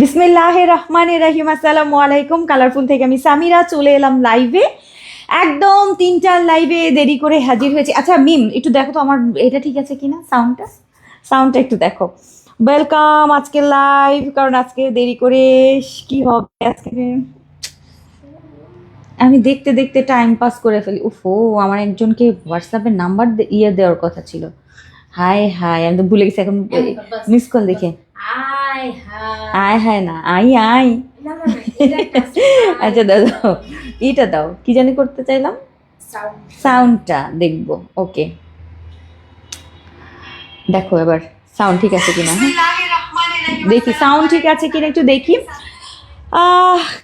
বিসমিল্লাহির রহমানির রহিম। আসসালামু আলাইকুম। কালারফুল থেকে আমি সামিরা চলে এলাম লাইভে, একদম 3টার লাইভে দেরি করে হাজির হয়েছে। আচ্ছা মিম, একটু দেখো তো আমার এটা ঠিক আছে কিনা, সাউন্ডটা একটু দেখো। ওয়েলকাম আজকে লাইভ, কারণ আজকে দেরি করে কি হবে আজকে আমি দেখতে দেখতে টাইম পাস করে ফেলি। উফো, আমার একজনকে হোয়াটসঅ্যাপের নাম্বার দেওয়ার কথা ছিল। হাই হাই, আমি তো ভুলে গেছি এখন। মিস কল দেখে আয় হায় না আই আই আচ্ছা দাও, এটা দাও, কি জানি করতে চাইলাম, সাউন্ডটা দেখবো। ওকে, দেখো এবার সাউন্ড ঠিক আছে কিনা। দেখি সাউন্ড ঠিক আছে কিনা, একটু দেখি।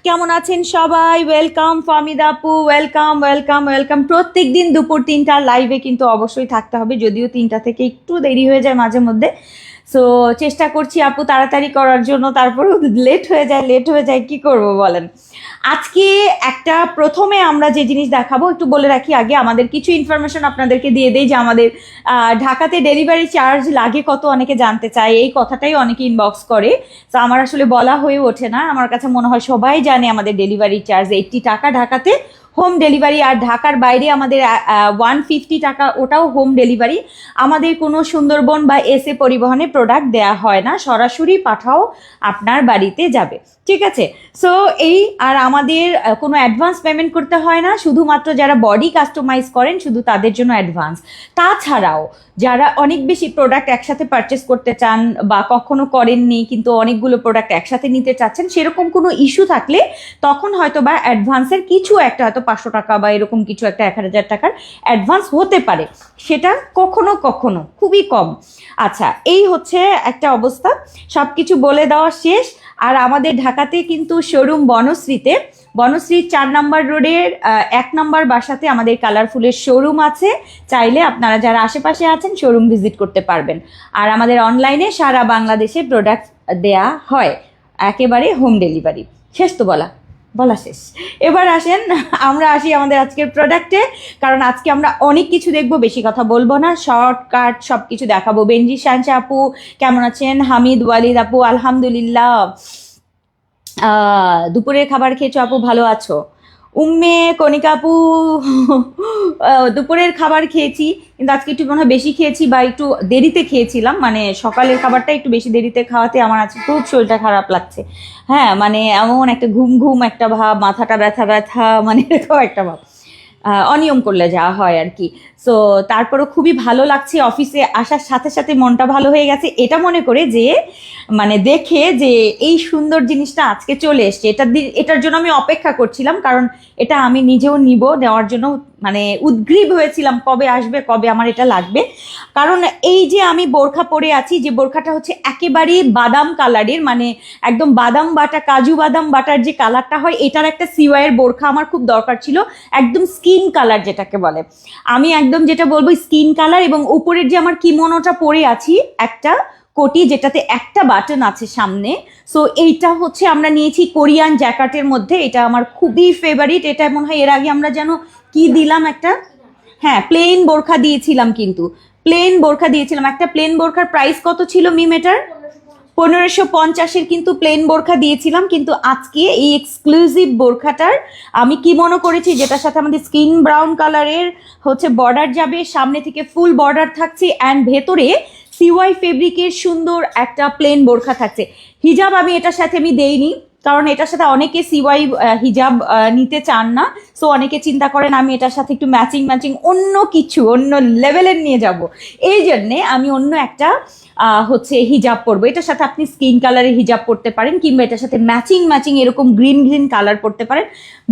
কেমন আছেন সবাই? ওয়েলকাম ফাহমিদা আপু, ওয়েলকাম ওয়েলকাম ওয়েলকাম। প্রত্যেক দিন দুপুর 3টার লাইভে কিন্তু অবশ্যই থাকতে হবে, যদিও 3টা থেকে একটু দেরি হয়ে যায় মাঝে মধ্যে। সো চেষ্টা করছি আপু তাড়াতাড়ি করার জন্য, তারপরেও লেট হয়ে যায়, কি করব বলেন। আজকে একটা প্রথমে আমরা যে জিনিস দেখাবো, একটু বলে রাখি আগে, আমাদের কিছু ইনফরমেশন আপনাদেরকে দিয়ে দেই যে আমাদের ঢাকাতে ডেলিভারি চার্জ লাগে কত, অনেকে জানতে চায়, এই কথাটাই অনেকে ইনবক্স করে। তো আমার আসলে বলা হয়ে ওঠে না, আমার কাছে মনে হয় সবাই জানে আমাদের ডেলিভারি চার্জ 80 টাকা ঢাকাতে হোম ডেলিভারি, আর ঢাকার বাইরে আমাদের 150 টাকা, ওটাও হোম ডেলিভারি। আমাদের কোনো সুন্দরবন বা এসএ পরিবহনে প্রোডাক্ট দেয়া হয় না, সরাসরি পাঠাও আপনার বাড়িতে যাবে, ঠিক আছে। সো এই, আর আমাদের কোনো অ্যাডভান্স পেমেন্ট করতে হয় না, শুধুমাত্র যারা বডি কাস্টমাইজ করেন শুধু তাদের জন্য অ্যাডভান্স। তাছাড়াও যারা অনেক বেশি প্রোডাক্ট একসাথে পারচেস করতে চান বা কখনো করেননি কিন্তু অনেকগুলো প্রোডাক্ট একসাথে নিতে চাচ্ছেন, সেরকম কোনো ইস্যু থাকলে তখন হয়তো বা অ্যাডভান্সের কিছু একটা, হয়তো 500 টাকা বা এরকম কিছু একটা 1000 টাকার অ্যাডভান্স হতে পারে, সেটা কখনো কখনো খুবই কম। আচ্ছা, এই হচ্ছে একটা অবস্থা, সব কিছু বলে দেওয়া শেষ। আর আমাদের ঢাকাতে কিন্তু শোরুম বনশ্রী 4 নম্বর রোডের 1 নম্বর বাসাতে আমাদের কালারফুলের শোরুম আছে। চাইলে আপনারা যারা আশেপাশে আছেন শোরুম ভিজিট করতে পারবেন। আর আমাদের অনলাইনে সারা বাংলাদেশে প্রোডাক্ট দেয়া হয়, একেবারে হোম ডেলিভারি। শেষ তো বলা শেষ। এবার আসেন, আমরা আসি আমাদের আজকের প্রোডাক্টে, কারণ আজকে আমরা অনেক কিছু দেখবো, বেশি কথা বলবো না, শর্টকাট সব কিছু দেখাবো। বেনজি শানশা আপু কেমন আছেন? হামিদ ওয়ালিদ আপু আলহামদুলিল্লাহ। দুপুরের খাবার খেয়েছো আপু? ভালো আছো? উম্মে কণিকা আপু দুপুরের খাবার খেয়েছি, কিন্তু আজকে একটু মনে হয় বেশি খেয়েছি বা একটু দেরিতে খেয়েছিলাম, মানে সকালের খাবারটা একটু বেশি দেরিতে খাওয়াতে আমার আজকে খুব শরীরটা খারাপ লাগছে। হ্যাঁ, মানে এমন একটা ঘুম ঘুম একটা ভাব, মাথাটা ব্যথা ব্যথা, মানে এরকম একটা ভাব, অনিয়ম করলে যা হয় আর কি। সো তারপরও খুবই ভালো লাগছে, অফিসে আসার সাথে সাথে মনটা ভালো হয়ে গেছে, এটা মনে করে যে মানে দেখে যে এই সুন্দর জিনিসটা আজকে চলে এসছে, এটার জন্য আমি অপেক্ষা করছিলাম, কারণ এটা আমি নিজেও নেওয়ার জন্য মানে উদ্গ্রীব হয়েছিলাম, কবে আসবে, কবে আমার এটা লাগবে। কারণ এই যে আমি বোরখা পরে আছি, যে বোরখাটা হচ্ছে একেবারেই বাদাম কালারের, মানে একদম বাদাম বাটা, কাজু বাদাম বাটার যে কালারটা হয়, এটার একটা সিওয়াইয়ের বোরখা আমার খুব দরকার ছিল, একদম স্কিন কালার যেটাকে বলে, আমি একদম যেটা বলবো স্কিন কালার। এবং উপরের যে আমার কিমোনোটা পরে আছি একটা কোটি, যেটাতে একটা বাটন আছে সামনে, সো এইটা হচ্ছে আমরা নিয়েছি কোরিয়ান জ্যাকেটের মধ্যে, এটা আমার খুবই ফেভারিট। এটা মনে হয় এর আগে আমরা যেন কি দিলাম একটা, হ্যাঁ প্লেন বোরখা দিয়েছিলাম, কিন্তু প্লেন বোরখা দিয়েছিলাম, একটা প্লেন বোরখার প্রাইস কত ছিল মিম? এটার 1550-এর কিন্তু প্লেন বোরখা দিয়েছিলাম, কিন্তু আজকে এই এক্সক্লুসিভ বোরখাটার আমি কি মনে করেছি, যেটার সাথে আমাদের স্কিন ব্রাউন কালারের হচ্ছে বর্ডার যাবে, সামনে থেকে ফুল বর্ডার থাকছে, অ্যান্ড ভেতরে সিওয়াই ফেব্রিকের সুন্দর একটা প্লেন বোরখা থাকছে। হিজাব আমি এটার সাথে আমি দেইনি, কারণ এটার সাথে অনেকে সিওয়াই হিজাব নিতে চান না, সো অনেকে চিন্তা করেন আমি এটার সাথে একটু ম্যাচিং অন্য কিছু, অন্য লেভেলের নিয়ে যাব, এই জন্যে আমি অন্য একটা হচ্ছে হিজাব পরবো। এটার সাথে আপনি স্কিন কালারের হিজাব পরতে পারেন, কিংবা এটার সাথে ম্যাচিং এরকম গ্রিন কালার পরতে পারেন।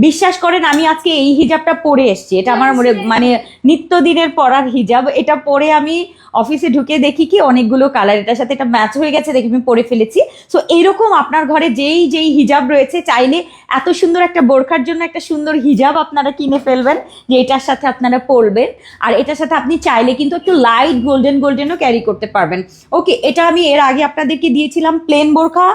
বিশ্বাস করেন আমি আজকে এই হিজাবটা পরে এসছি, এটা আমার মানে নিত্যদিনের পরার হিজাব, এটা পরে আমি অফিসে ঢুকে দেখি কি অনেকগুলো কালার এটার সাথে এটা ম্যাচ হয়ে গেছে, দেখে আমি পরে ফেলেছি। সো এইরকম আপনার ঘরে যেই হিজাব রয়েছে, চাইলে এত সুন্দর একটা বোরখার জন্য একটা সুন্দর হিজাব আপনারা কিনে ফেলবেন, যে এটার সাথে আপনারা পরবেন। আর এটার সাথে আপনি চাইলে কিন্তু একটু লাইট গোল্ডেনও ক্যারি করতে পারবেন। ওকে, এটা আমি এর আগে আপনাদেরকে দিয়েছিলাম প্লেন বোরখা,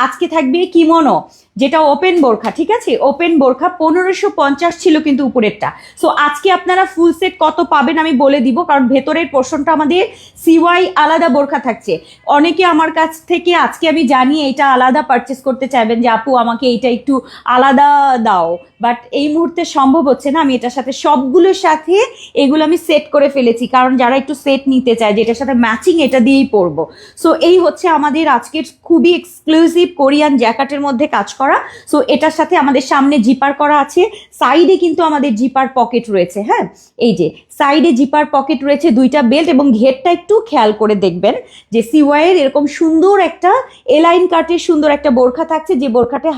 আজকে থাকবে কিমোনো, যেটা ওপেন বোরখা, ঠিক আছে, ওপেন বোরখা 1550 ছিল কিন্তু উপরেরটা। সো আজকে আপনারা ফুল সেট কত পাবেন আমি বলে দিব, কারণ ভেতরের পোর্শনটা আমাদের সিওয়াই আলাদা বোরখা থাকছে। অনেকে আমার কাছ থেকে আজকে আমি জানি এটা আলাদা পারচেস করতে চাইবেন যে আপু আমাকে এইটা একটু আলাদা দাও, বাট এই মুহূর্তে সম্ভব হচ্ছে না। আমি এটার সাথে সবগুলোর সাথে এগুলো আমি সেট করে ফেলেছি, কারণ যারা একটু সেট নিতে চায় যেটার সাথে ম্যাচিং এটা দিয়েই পরবো। সো এই হচ্ছে আমাদের আজকের খুবই এক্সক্লুসিভ কোরিয়ান জ্যাকেটের মধ্যে কাজ করা। সো এটার সাথে আমাদের সামনে জিপার করা আছে, সাইডে কিন্তু আমাদের জিপার পকেট রয়েছে। হ্যাঁ, এই যে সাইডে জিপার পকেট রয়েছে, দুইটা বেল্ট, এবং ঘেরটা একটু খেয়াল করে দেখবেন যে সিওয়াইয়ের এরকম সুন্দর একটা এলাইন কাটের সুন্দর একটা বোরখা থাকছে, যে বোরখাতে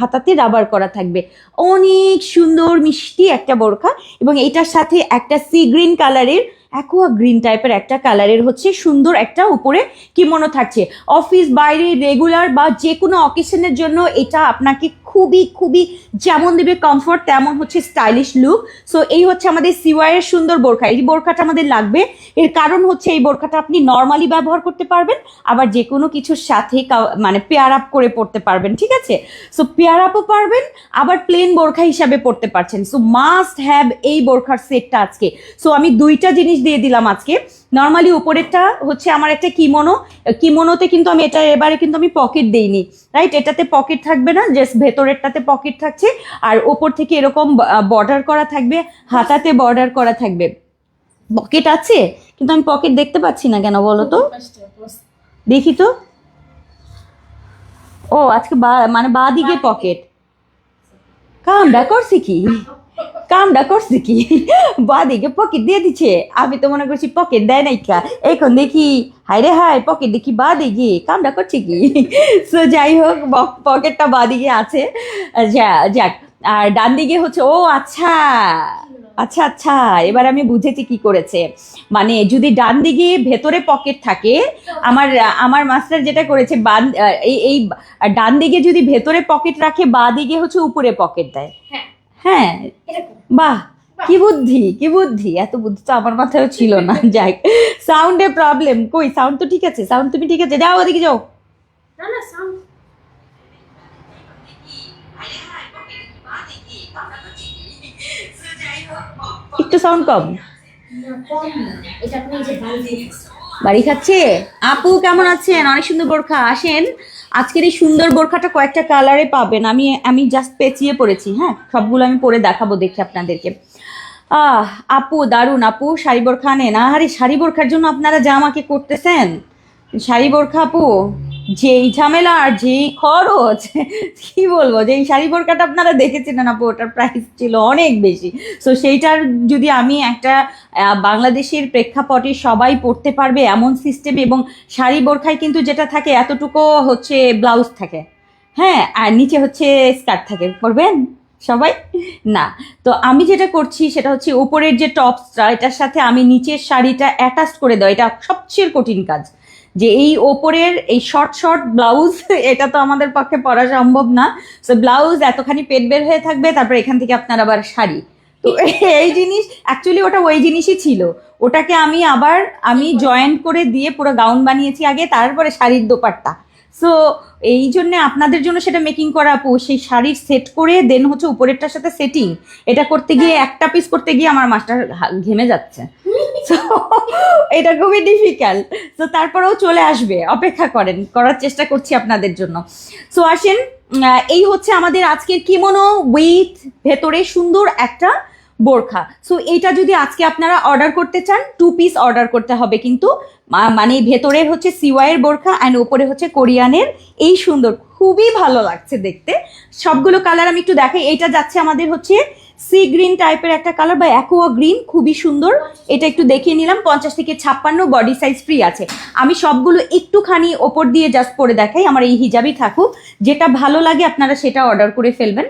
হাতাতে রাবার করা থাকবে। অনেক সুন্দর মিষ্টি একটা বোরখা, এবং এইটার সাথে একটা সি গ্রিন কালারের, অ্যাকোয়া গ্রিন টাইপের একটা কালারের হচ্ছে সুন্দর একটা উপরে কিমোনো থাকছে। অফিস, বাইরে, রেগুলার বা যে কোনো অকেশনের জন্য এটা আপনাকে খুবই খুবই যেমন দেবে কমফোর্ট, তেমন হচ্ছে স্টাইলিশ লুক। সো এই হচ্ছে আমাদের সিওয়াইয়ের সুন্দর বোরখা। এই বোরখাটা আমাদের লাগবে, এর কারণ হচ্ছে এই বোরখাটা আপনি নর্মালি ব্যবহার করতে পারবেন, আবার যে কোনো কিছুর সাথে মানে পেয়ার আপ করে পড়তে পারবেন, ঠিক আছে। সো পেয়ার আপও পারবেন, আবার প্লেন বোরখা হিসাবে পড়তে পারছেন। সো মাস্ট হ্যাভ এই বোরখার সেটটা আজকে। সো আমি দুইটা জিনিস দিয়ে দিলাম আজকে। নর্মালি উপরেরটা হচ্ছে আমার একটা কিমোনোতে কিন্তু আমি এটা এবারে কিন্তু আমি পকেট দেইনি, রাইট, এটাতে পকেট থাকবে না, জাস্ট ভেতরেরটাতে পকেট থাকছে, আর ওপর থেকে এরকম বর্ডার করা থাকবে, হাতাতে বর্ডার করা থাকবে। পকেট আছে কিন্তু আমি পকেট দেখতে পাচ্ছি না কেন বলো তো, দেখি তো। ও আজকে মানে বা দিকে পকেট, কামডা করছি কি বা দিকে পকেট দিয়ে দিচ্ছে। আমি তো মনে করছি পকেট দেয় নাই কা, এখন দেখি হাই রে হাই পকেট দেখি বা দিকে, কামডা করছে কি। সো যাই হোক, পকেটটা বা দিকে আছে। যাক, আর ডান দিকে হচ্ছে, ও আচ্ছা আচ্ছা আচ্ছা, এবার আমি বুঝেছি কি করেছে। মানে যদি ডান দিকে ভেতরে পকেট থাকে, আমার মাস্টার যেটা করেছে, এই ডান দিকে যদি ভেতরে পকেট রাখে, বা দিকে হচ্ছে উপরে পকেট দেয়। হ্যাঁ, বাহ, কি বুদ্ধি, এত বুদ্ধি তো আমার মাথায়ও ছিল না। যাই, সাউন্ডে প্রবলেম, কই সাউন্ড তো ঠিক আছে, সাউন্ড তুমি ঠিক আছে, যাও ওদিকে যাও। একটু সাউন্ড কম, বাড়ি খাচ্ছে। আপু কেমন আছেন? অনেক সুন্দর বোরখা, আসেন। আজকের এই সুন্দর বোরখাটা কয়েকটা কালারে পাবেন, আমি জাস্ট পেঁচিয়ে পড়েছি। হ্যাঁ, সবগুলো আমি পরে দেখাবো দেখি আপনাদেরকে। আপু দারুন, আপু শাড়ি বোরখা নেন। আরে শাড়ি বোরখার জন্য আপনারা যা আমাকে করতেছেন, শাড়ি বোরখা আপু যেই ঝামেলা আর যেই খরচ, কি বলবো, যে এই শাড়ি বোরখাটা আপনারা দেখেছিলেন আপু, ওটার প্রাইস ছিল অনেক বেশি। সো সেইটার যদি আমি একটা বাংলাদেশের প্রেক্ষাপটে সবাই পড়তে পারবে এমন সিস্টেম, এবং শাড়ি বোরখায় কিন্তু যেটা থাকে এতটুকু হচ্ছে ব্লাউজ থাকে, হ্যাঁ, আর নিচে হচ্ছে স্কার্ট থাকে, পরবেন সবাই না। তো আমি যেটা করছি সেটা হচ্ছে উপরের যে টপসটা, এটার সাথে আমি নিচের শাড়িটা অ্যাটাচ করে দেওয়া। এটা সবচেয়ে কঠিন কাজ, যে এই ওপরের এই শর্ট ব্লাউজ, এটা তো আমাদের পক্ষে পরা সম্ভব না। সো ব্লাউজ এতখানি পেট বের হয়ে থাকবে, তারপর এখান থেকে আপনার আবার শাড়ি। তো এই জিনিস অ্যাকচুয়ালি ওটা ওই জিনিসই ছিল, ওটাকে আমি জয়েন্ট করে দিয়ে পুরো গাউন বানিয়েছি আগে, তারপরে শাড়ির দোপাট্টা। সো এই জন্য আপনাদের জন্য সেটা মেকিং করা আপু, সেই শাড়ির সেট করে দেন হচ্ছে উপরেরটার সাথে সেটিং, এটা করতে গিয়ে একটা পিস করতে গিয়ে আমার মাস্টার ঘেমে যাচ্ছে। তো এটা খুবই ডিফিকাল্ট। তো তারপরেও চলে আসবে, অপেক্ষা করার চেষ্টা করছি আপনাদের জন্য। সো আসেন, এই হচ্ছে আমাদের আজকের কিমোনো উইথ ভেতরে সুন্দর একটা বোরখা। সো এইটা যদি আজকে আপনারা অর্ডার করতে চান, 2 পিস অর্ডার করতে হবে কিন্তু, মানে ভেতরের হচ্ছে সিওয়াইয়ের বোরখা অ্যান্ড ওপরে হচ্ছে কোরিয়ানের এই সুন্দর, খুবই ভালো লাগছে দেখতে। সবগুলো কালার আমি একটু দেখাই। এইটা যাচ্ছে আমাদের হচ্ছে সি গ্রিন টাইপের একটা কালার বা অ্যাকোয়া গ্রিন, খুবই সুন্দর। এটা একটু দেখিয়ে নিলাম, 50 থেকে 56 বডি সাইজ ফ্রি আছে। আমি সবগুলো একটুখানি ওপর দিয়ে জাস্ট পরে দেখাই, আমার এই হিজাবই থাকুক। যেটা ভালো লাগে আপনারা সেটা অর্ডার করে ফেলবেন।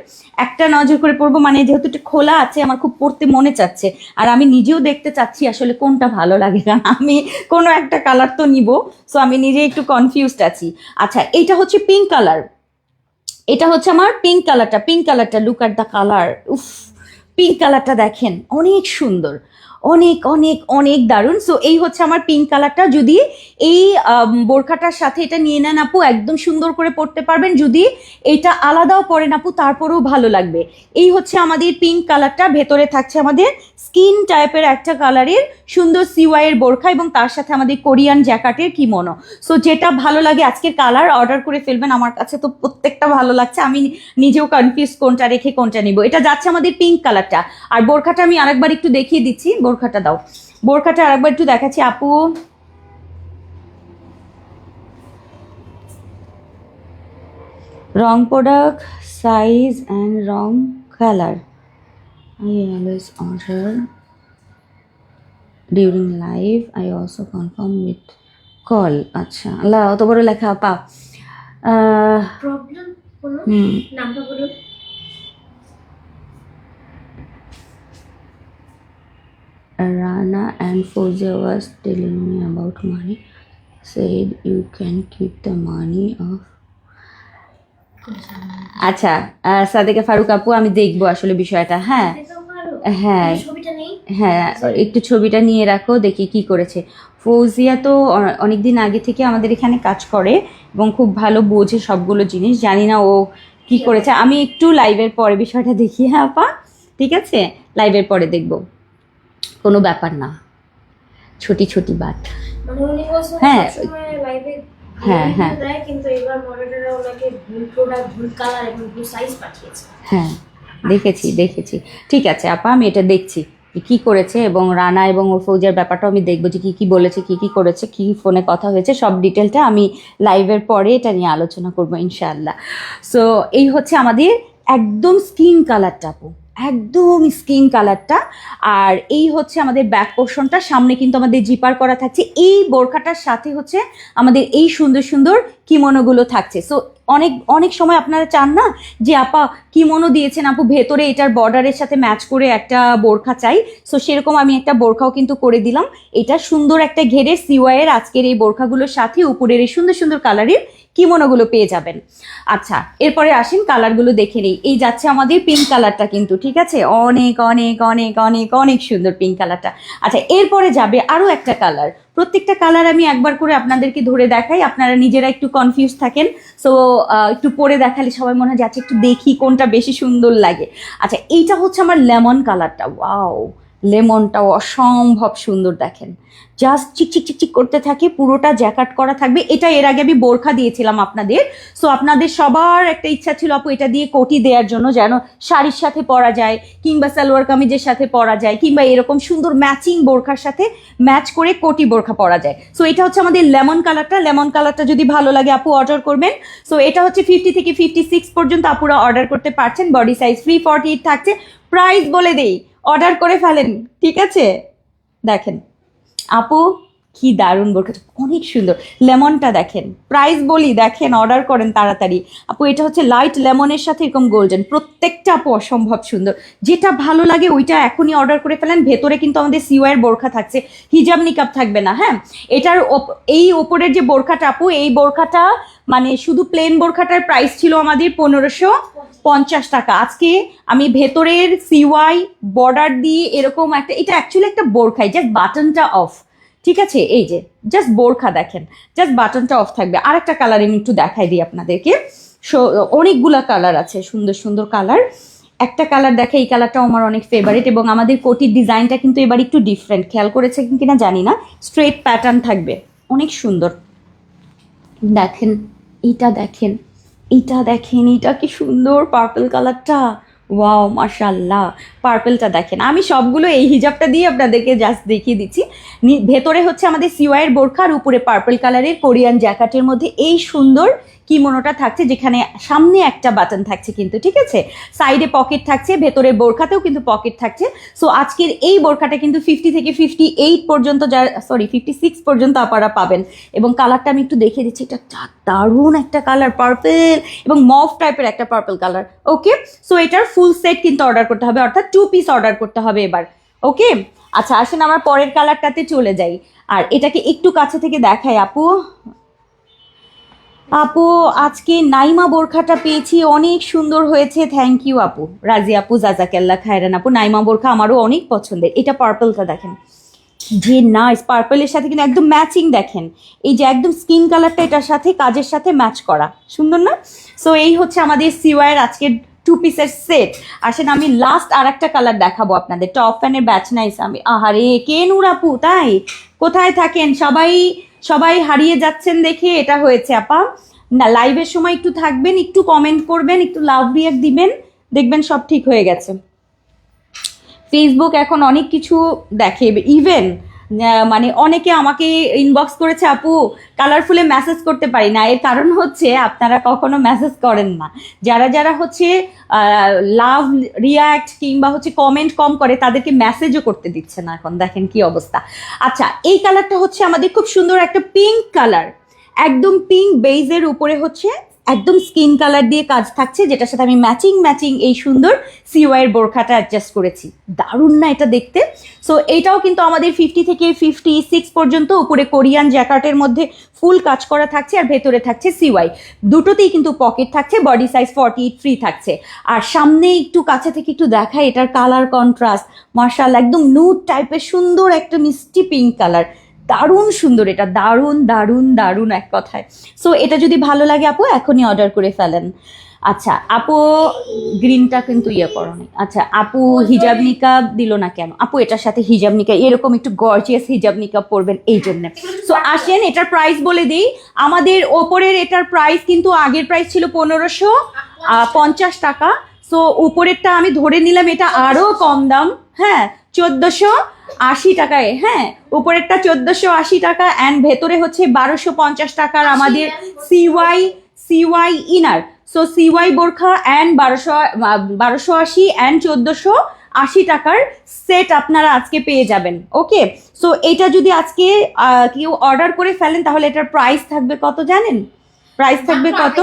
একটা নজর করে পরবো, মানে যেহেতু এটা খোলা আছে আমার খুব পরতে মনে চাচ্ছে, আর আমি নিজেও দেখতে চাচ্ছি আসলে কোনটা ভালো লাগে, কারণ আমি কোনো একটা কালার তো নিব। সো আমি নিজে একটু কনফিউজড আছি। আচ্ছা, এইটা হচ্ছে পিঙ্ক কালার, এটা হচ্ছে আমার পিঙ্ক কালারটা লুক অ্যাট দ্য কালার। উফ, পিঙ্ক কালারটা দেখেন, অনেক সুন্দর, অনেক অনেক অনেক দারুণ। সো এই হচ্ছে আমার পিঙ্ক কালারটা, যদি এই বোরখাটার সাথে এটা নিয়ে নেন আপু একদম সুন্দর করে পরতে পারবেন, যদি এটা আলাদাও পরেন আপু তারপরেও ভালো লাগবে। এই হচ্ছে আমাদের পিঙ্ক কালারটা, ভেতরে থাকছে আমাদের স্কিন টাইপের একটা কালারের সুন্দর সিওয়াইয়ের বোরখা এবং তার সাথে আমাদের কোরিয়ান জ্যাকেটের কিমোনো। সো যেটা ভালো লাগে আজকের কালার অর্ডার করে ফেলবেন, আমার কাছে তো প্রত্যেকটা ভালো লাগছে, আমি নিজেও কনফিউজ কোনটা রেখে কোনটা নিব। এটা যাচ্ছে আমাদের পিঙ্ক কালারটা। আর বোরখাটা আমি আরেকবার একটু দেখিয়ে দিচ্ছি, বোরখাটা দাও, বোরখাটা আরেকবার একটু দেখাচ্ছি আপু। Wrong product, size and wrong color. I always order during live. I also confirm with call. আচ্ছা আল্লাহ অত বড় লেখা আপা। প্রবলেম হলো নামটা বলুন। Rana and Fozia was telling me about money. Said you can keep the money of. আচ্ছা সাদেকা ফারুক আপু, আমি দেখবো আসলে বিষয়টা। হ্যাঁ হ্যাঁ ছবিটা নেই, হ্যাঁ একটু ছবিটা নিয়ে রাখো, দেখি কি করেছে। ফৌজিয়া তো অনেকদিন আগে থেকে আমাদের এখানে কাজ করে এবং খুব ভালো বোঝে সবগুলো জিনিস, জানি না ও কি করেছে। আমি একটু লাইভের পরে বিষয়টা দেখি। হ্যাঁ আপা ঠিক আছে, লাইভের পরে দেখবো, কোনো ব্যাপার না, ছোটি ছোটি বাত। মানে উনি বলছেন হ্যাঁ সবসময় লাইভে হ্যাঁ হ্যাঁ দেয়, কিন্তু এবার মডারেটররা ওনাকে ভুল প্রোডাক্ট, ভুল কালার এবং ভুল সাইজ পাঠিয়েছে। হ্যাঁ দেখেছি। ঠিক আছে আপা, আমি এটা দেখছি কি করেছে, এবং রানা এবং ওর ফৌজিয়ার ব্যাপারটাও আমি দেখবো যে কি বলেছে, কি করেছে, কি ফোনে কথা হয়েছে, সব ডিটেলটা আমি লাইভের পরে এটা নিয়ে আলোচনা করবো ইনশাআল্লাহ। সো এই হচ্ছে আমাদের একদম স্কিন কালারটা আপু, একদম স্কিন কালারটা। আর এই হচ্ছে আমাদের ব্যাক পোর্শনটা, সামনে কিন্তু আমাদের জিপার করা থাকছে। এই বোরখাটার সাথে হচ্ছে আমাদের এই সুন্দর সুন্দর কিমোনোগুলো থাকছে। সো অনেক সময় আপনারা চান না যে আপা কিমোনো দিয়েছেন আপু, ভেতরে এটার বর্ডারের সাথে ম্যাচ করে একটা বোরখা চাই। সো সেরকম আমি একটা বোরখাও কিন্তু করে দিলাম। এটা সুন্দর একটা ঘেরের সিওয়াইয়ের আজকের এই বোরখাগুলোর সাথে উপরের এই সুন্দর সুন্দর কালারের কিমোনোগুলো পেয়ে যাবেন। আচ্ছা এরপরে আসেন কালারগুলো দেখে নেই। এই যাচ্ছে আমাদের পিঙ্ক কালারটা, কিন্তু ঠিক আছে অনেক অনেক অনেক অনেক অনেক সুন্দর পিঙ্ক কালারটা। আচ্ছা এরপরে যাবে আরও একটা কালার, প্রত্যেকটা কালার আমি একবার করে আপনাদেরকে ধরে দেখাই, আপনারা নিজেরা একটু কনফিউজ থাকেন। সো একটু পরে দেখালে সবাই মনে হয় যাচ্ছে একটু দেখি কোনটা বেশি সুন্দর লাগে। আচ্ছা এইটা হচ্ছে আমার লেমন কালারটা, ওয়াও লেমনটাও অসম্ভব সুন্দর, দেখেন জাস্ট চিকচিক করতে থাকে, পুরোটা জ্যাকেট করা থাকবে। এটা এর আগে আমি বোরখা দিয়েছিলাম আপনাদের। সো আপনাদের সবার একটা ইচ্ছা ছিল আপু এটা দিয়ে কোটি দেওয়ার জন্য, যেন শাড়ির সাথে পরা যায় কিংবা সালোয়ার কামিজের সাথে পরা যায় কিংবা এরকম সুন্দর ম্যাচিং বোরখার সাথে ম্যাচ করে কোটি বোরখা পরা যায়। সো এটা হচ্ছে আমাদের লেমন কালারটা। লেমন কালারটা যদি ভালো লাগে আপু অর্ডার করবেন। সো এটা হচ্ছে 50 থেকে 56 পর্যন্ত আপুরা অর্ডার করতে পারছেন, বডি সাইজ ফ্রি 48 থাকছে। প্রাইস বলে দেই, অর্ডার করে ফেলেন ঠিক আছে। দেখেন আপু কি দারুণ বোরখা, অনেক সুন্দর। লেমনটা দেখেন, প্রাইস বলি দেখেন, অর্ডার করেন তাড়াতাড়ি আপু। এটা হচ্ছে লাইট লেমনের সাথে এরকম গোল্ডেন, প্রত্যেকটা আপু অসম্ভব সুন্দর। যেটা ভালো লাগে ওইটা এখনই অর্ডার করে ফেলেন। ভেতরে কিন্তু আমাদের সিওয়াইয়ের বোরখা থাকছে, হিজাব নিকাব থাকবে না। হ্যাঁ এটার এই ওপরের যে বোরখাটা আপু, এই বোরখাটা মানে শুধু প্লেন বোরখাটার প্রাইস ছিল আমাদের 1550 টাকা। আজকে আমি ভেতরের সিওয়াই বর্ডার দিয়ে এরকম একটা, এটা অ্যাকচুয়ালি একটা বোরখাই, জাস্ট বাটনটা অফ, ঠিক আছে। এই যে জাস্ট বোরখা দেখেন, জাস্ট বাটনটা অফ থাকবে। আরেকটা কালার আমি একটু দেখাই দিই আপনাদেরকে। অনেকগুলা কালার আছে, সুন্দর সুন্দর কালার। একটা কালার দেখে, এই কালারটাও আমার অনেক ফেভারিট, এবং আমাদের কোটির ডিজাইনটা কিন্তু এবার একটু ডিফারেন্ট, খেয়াল করেছেন কিনা জানি না, স্ট্রেট প্যাটার্ন থাকবে, অনেক সুন্দর। দেখেন এটা দেখেন, এটা কি সুন্দর পার্পল কালারটা, ওয়াও মাশাআল্লাহ। পার্পলটা দেখেন, আমি সবগুলো এই হিজাবটা দিয়ে আপনাদেরকে জাস্ট দেখিয়ে দিচ্ছি। ভেতরে হচ্ছে আমাদের সিওয়াইয়ের বোরখার, উপরে পার্পল কালারের কোরিয়ান জ্যাকেটের মধ্যে এই সুন্দর কিমোনোটা থাকছে, যেখানে সামনে একটা বাটন থাকছে কিন্তু, ঠিক আছে। সাইডে পকেট থাকছে, ভেতরের বোরখাতেও কিন্তু পকেট থাকছে। সো আজকের এই বোরখাটা কিন্তু 50 থেকে 58 পর্যন্ত, 56 পর্যন্ত আপনারা পাবেন। এবং কালারটা আমি একটু দেখিয়ে দিচ্ছি, এটা দারুণ একটা কালার, পার্পল এবং মভ টাইপের একটা পার্পল কালার। ওকে সো এটার ফুল সেট কিন্তু অর্ডার করতে হবে, অর্থাৎ 2 পিস অর্ডার করতে হবে এবার। ওকে আচ্ছা আসেন আমরা পরের কালারটাতে চলে যাই, আর এটাকে একটু কাছে থেকে দেখাই আপু। আপু আজকে নাইমা বোরখাটা পেয়েছি, অনেক সুন্দর হয়েছে, থ্যাংক ইউ আপু। রাজি আপু, জাজাকাল্লাহ খায়রান আপু। নাইমা বোরখা আমারও অনেক পছন্দের। এটা পার্পলটা দেখেন, যে নাইস, পার্পলের সাথে কিন্তু একদম ম্যাচিং। দেখেন এই যে একদম স্কিন কালারটা এটার সাথে কাজের সাথে ম্যাচ করা, সুন্দর না? সো এই হচ্ছে আমাদের সিওয়াইয়ের আজকের 2 পিসের সেট। আসেন আমি লাস্ট আর একটা কালার দেখাবো আপনাদের, টপ ফ্যানের ব্যাচ নাইস। আমি আহারে কে নূর আপু, তাই কোথায় থাকেন সবাই? সবাই হারিয়ে যাচ্ছেন দেখে এটা হয়েছে আপা। না, লাইভের সময় একটু থাকবেন, একটু কমেন্ট করবেন, একটু লাভ রিয়াক্ট দিবেন, দেখবেন সব ঠিক হয়ে গেছে। ফেসবুক এখন অনেক কিছু দেখে, ইভেন মানে অনেকে আমাকে ইনবক্স করেছে, আপু কালারফুলে মেসেজ করতে পারি না। এর কারণ হচ্ছে আপনারা কখনো মেসেজ করেন না। যারা যারা হচ্ছে লাভ রিয়াক্ট কিংবা হচ্ছে কমেন্ট কম করে তাদেরকে মেসেজও করতে দিচ্ছে না এখন, দেখেন কি অবস্থা। আচ্ছা, এই কালারটা হচ্ছে আমাদের খুব সুন্দর একটা পিঙ্ক কালার, একদম পিঙ্ক বেজের উপরে হচ্ছে একদম স্কিন কালার দিয়ে কাজ থাকছে, যেটার সাথে আমি ম্যাচিং এই সুন্দর সিওয়াইয়ের বোরখাটা অ্যাডজাস্ট করেছি। দারুণ না এটা দেখতে? সো এটাও কিন্তু আমাদের 50 থেকে 56 পর্যন্ত, উপরে কোরিয়ান জ্যাকার্টের মধ্যে ফুল কাজ করা থাকছে, আর ভেতরে থাকছে সিওয়াই। দুটোতেই কিন্তু পকেট থাকছে, বডি সাইজ 48 ফ্রি থাকছে। আর সামনে একটু কাছে থেকে একটু দেখায়, এটার কালার কন্ট্রাস্ট মাশাআল্লাহ, একদম নুড টাইপের সুন্দর একটা মিষ্টি পিঙ্ক কালার, দারুণ সুন্দর। এটা দারুণ দারুণ দারুণ এক কথায়। সো এটা যদি ভালো লাগে আপু এখনই অর্ডার করে ফেলেন। আচ্ছা আপু, গ্রিনটা কিন্তু ইয়ে করো নি। আচ্ছা আপু, হিজাব নিকাব দিল না কেন? আপু এটার সাথে হিজাব নিকাব, এরকম একটু গর্জিয়াস হিজাব নিকাব পরবেন এই জন্য। সো আসেন এটার প্রাইস বলে দিই। আমাদের ওপরের এটার প্রাইস কিন্তু আগের প্রাইস ছিল 1550 টাকা। সো উপরেরটা আমি ধরে নিলাম, এটা আরও কম দাম, হ্যাঁ 1480 টাকায়। হ্যাঁ, উপরেরটা 1480 টাকা, অ্যান্ড ভেতরে হচ্ছে 1250 টাকার আমাদের সিওয়াই ইনার। সো সিওয়াই বোরখা অ্যান্ড 1280 অ্যান্ড 1480 টাকার সেট আপনারা আজকে পেয়ে যাবেন। ওকে, সো এটা যদি আজকে কেউ অর্ডার করে ফেলেন তাহলে এটার প্রাইস থাকবে কত জানেন? প্রাইস থাকবে কত?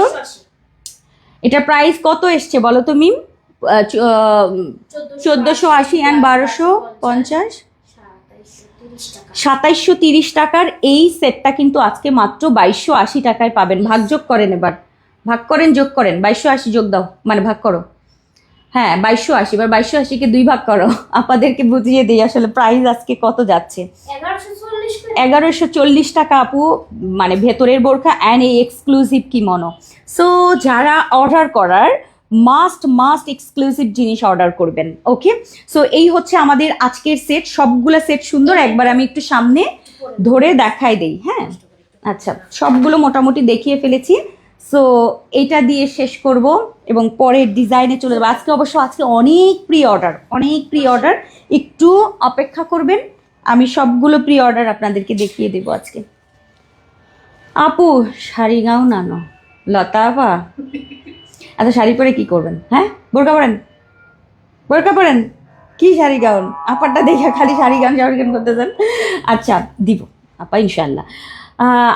এটা প্রাইস কত এসছে বলো তো মিম? 1480 অ্যান্ড 1250, 2730 টাকার এই সেটটা কিন্তু আজকে মাত্র 2280 টাকায় পাবেন। ভাগযোগ করেন, এবার ভাগ করেন, যোগ করেন, 2280 যোগ দাও, মানে ভাগ করো। হ্যাঁ 2280, এবার 2280-কে 2 ভাগ করো। আপনাদেরকে বুঝিয়ে দিই আসলে প্রাইস আজকে কত যাচ্ছে। 1140 টাকা আপু, মানে ভেতরের বোরখা অ্যান্ড এই এক্সক্লুসিভ কিমোনো। সো যারা অর্ডার করার মাস্ট এক্সক্লুসিভ জিনিস অর্ডার করবেন। ওকে, সো এই হচ্ছে আমাদের আজকের সেট। সবগুলো সেট সুন্দর, একবার আমি একটু সামনে ধরে দেখাই দেই। হ্যাঁ আচ্ছা, সবগুলো মোটামুটি দেখিয়ে ফেলেছি। সো এটা দিয়ে শেষ করব এবং পরের ডিজাইনে চলে যাবো। আজকে অনেক প্রি অর্ডার, একটু অপেক্ষা করবেন, আমি সবগুলো প্রি অর্ডার আপনাদেরকে দেখিয়ে দেবো আজকে। আপু শাড়ি গাউন আনো, লতা আপা এত শাড়ি পরে কি করবেন? হ্যাঁ বোরকা পরেন, কি শাড়ি গাউন? আপারটা দেখে খালি শাড়ি গাউন করতেছেন। আচ্ছা দিব আপা ইনশাল্লাহ।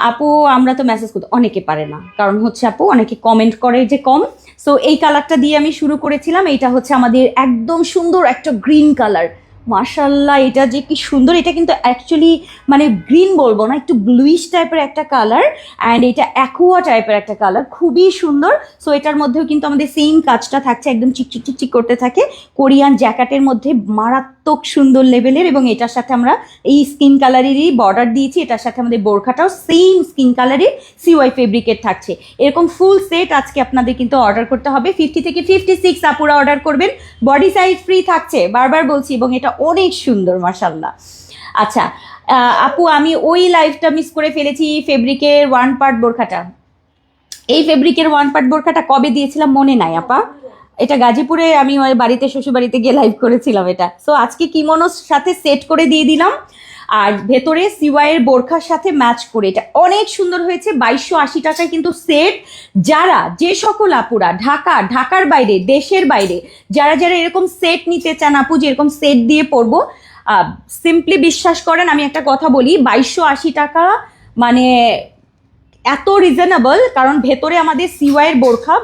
আপু আমরা তো মেসেজ করতে অনেকে পারে না, কারণ হচ্ছে আপু অনেকে কমেন্ট করে যে কম। সো এই কালারটা দিয়ে আমি শুরু করেছিলাম। এইটা হচ্ছে আমাদের একদম সুন্দর একটা গ্রিন কালার, মাশাল্লাহ এটা যে কি সুন্দর। এটা কিন্তু অ্যাকচুয়ালি মানে গ্রিন বলবো না, একটু ব্লুইশ টাইপের একটা কালার, অ্যান্ড এটা অ্যাকুয়া টাইপের একটা কালার, খুবই সুন্দর। সো এটার মধ্যেও কিন্তু আমাদের সেম কাজটা থাকছে, একদম চিকচিক করতে থাকে, কোরিয়ান জ্যাকেটের মধ্যে মারাত্মক সুন্দর লেভেলের। এবং এটার সাথে আমরা এই স্কিন কালারেরই বর্ডার দিয়েছি, এটার সাথে আমাদের বোরখাটাও সেম স্কিন কালারের সিওয়াই ফেব্রিকের থাকছে। এরকম ফুল সেট আজকে আপনাদের কিন্তু অর্ডার করতে হবে। 50 থেকে 56 আপুরা অর্ডার করবেন, বডি সাইজ ফ্রি থাকছে, বারবার বলছি, এবং এটা অনেক সুন্দর মাশাআল্লাহ। আচ্ছা আপু, আমি ওই লাইভটা মিস করে ফেলেছি, ফেব্রিকের 1 পার্ট বোরখাটা। এই ফেব্রিকের 1 পার্ট বোরখাটা কবে দিয়েছিলাম মনে নাই আপা, এটা গাজীপুরে আমি বাড়িতে শ্বশুর বাড়িতে গিয়ে লাইভ করেছিলাম এটা। সো আজকে কিমোনোর সাথে সেট করে দিয়ে দিলাম, আর ভেতরে সিওয়াইয়ের বোরখার সাথে ম্যাচ করে, এটা অনেক সুন্দর হয়েছে। 2280 টাকায় কিন্তু সেট। যারা যে সকল আপুরা ঢাকার বাইরে, দেশের বাইরে যারা এরকম সেট নিতে চান আপু, যে এরকম সেট দিয়ে পরবো, সিম্পলি বিশ্বাস করেন, আমি একটা কথা বলি, 2280 টাকা মানে এত রিজনেবল, কারণ ভেতরে আমাদের সিওয়াইয়ের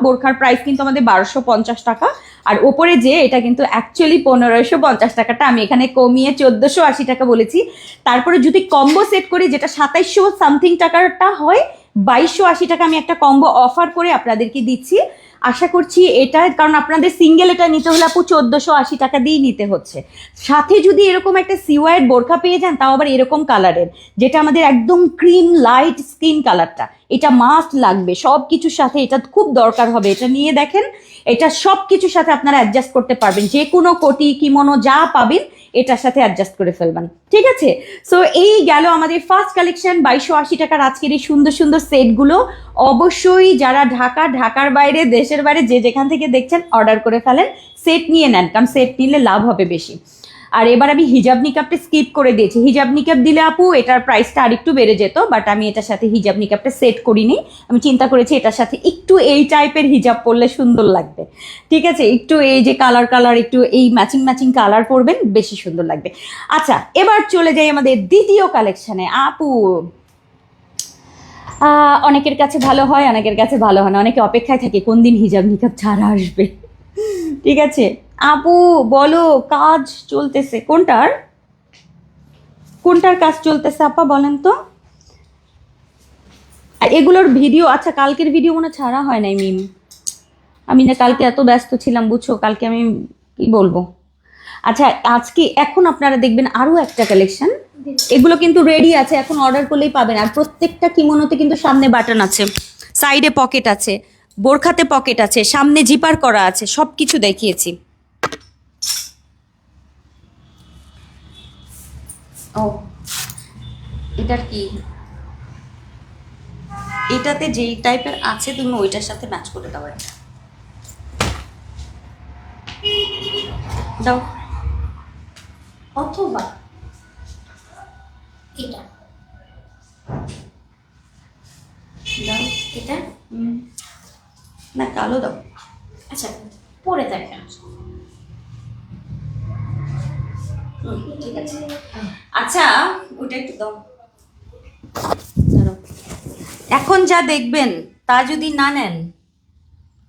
বোরখার প্রাইস কিন্তু আমাদের 1250 টাকা, আর ওপরে যে এটা কিন্তু অ্যাকচুয়ালি 1550 টাকাটা আমি এখানে কমিয়ে 1480 টাকা বলেছি। তারপরে যদি কম্বো সেট করি, যেটা 2700 সামথিং টাকারটা হয়, 2280 টাকা আমি একটা কম্বো অফার করে আপনাদেরকে দিচ্ছি। আশা করছি এটা, কারণ আপনাদের সিঙ্গেল এটা নিতে হলে আপু 1480 টাকা দিয়েই নিতে হচ্ছে। সাথে যদি এরকম একটা সিওয়াইড বোরখা পেয়ে যান, তাও আবার এরকম কালারের, যেটা আমাদের একদম ক্রিম লাইট স্কিন কালারটা, এটা মাস্ট লাগবে সব কিছুর সাথে, এটা খুব দরকার হবে। এটা নিয়ে দেখেন, এটা সব কিছুর সাথে আপনারা অ্যাডজাস্ট করতে পারবেন, যে কোনো কোটি কিমোনো যা পাবেন এটার সাথে অ্যাডজাস্ট করে ফেলবেন, ঠিক আছে? সো এই গেল আমাদের ফার্স্ট কালেকশন 2280 টাকার আজকের এই সুন্দর সুন্দর সেটগুলো। অবশ্যই যারা ঢাকার বাইরে, দেশের বাইরে যে যেখান থেকে দেখছেন অর্ডার করে ফেলেন, সেট নিয়ে নেন, কারণ সেট নিলে লাভ হবে বেশি। আর এবার আমি হিজাব নিকাবটা স্কিপ করে দিয়েছি। হিজাব নিকাব দিলে আপু এটার প্রাইসটা আরেকটু বেড়ে যেত, বাট আমি এটার সাথে হিজাব নিকাবটা সেট করিনি। আমি চিন্তা করেছি এটার সাথে একটু এই টাইপের হিজাব পরলে সুন্দর লাগবে, ঠিক আছে? একটু এই যে কালার একটু এই ম্যাচিং কালার পরবেন, বেশি সুন্দর লাগবে। আচ্ছা, এবার চলে যাই আমাদের দ্বিতীয় কালেকশনে। আপু অনেকের কাছে ভালো হয়, অনেকের কাছে ভালো হয় না, অনেকে অপেক্ষায় থাকে কোন দিন হিজাব নিকাব ছাড়া আসবে, ঠিক আছে? আপু বলো, কাজ চলতেছে কোনটার কাজ চলতেছে আপা বলেন তো? আর এগুলোর ভিডিও, আচ্ছা কালকের ভিডিও মনে ছাড়া হয় নাই মিম, আমি না কালকে এত ব্যস্ত ছিলাম বুঝছো, কালকে আমি কি বলবো। আচ্ছা আজকে এখন আপনারা দেখবেন আরো একটা কালেকশন, এগুলো কিন্তু রেডি আছে, এখন অর্ডার করলেই পাবেন। আর প্রত্যেকটা কিমোনোতে কিন্তু সামনে বাটন আছে, সাইডে পকেট আছে, বোরখাতে পকেট আছে, সামনে জিপার করা আছে, সবকিছু দেখিয়েছি। ও এটার কি, এটাতে যেই টাইপের আছে তুমি ওইটার সাথে ম্যাচ করে দাও, এটা দাও। অথবা এটা দাও এটা না, কালো দাও। আচ্ছা পরে দেখেন। ঠিক আছে, আচ্ছা ওটা একটু দাও। দাঁড়াও। এখন যা দেখবেন তা যদি না নেন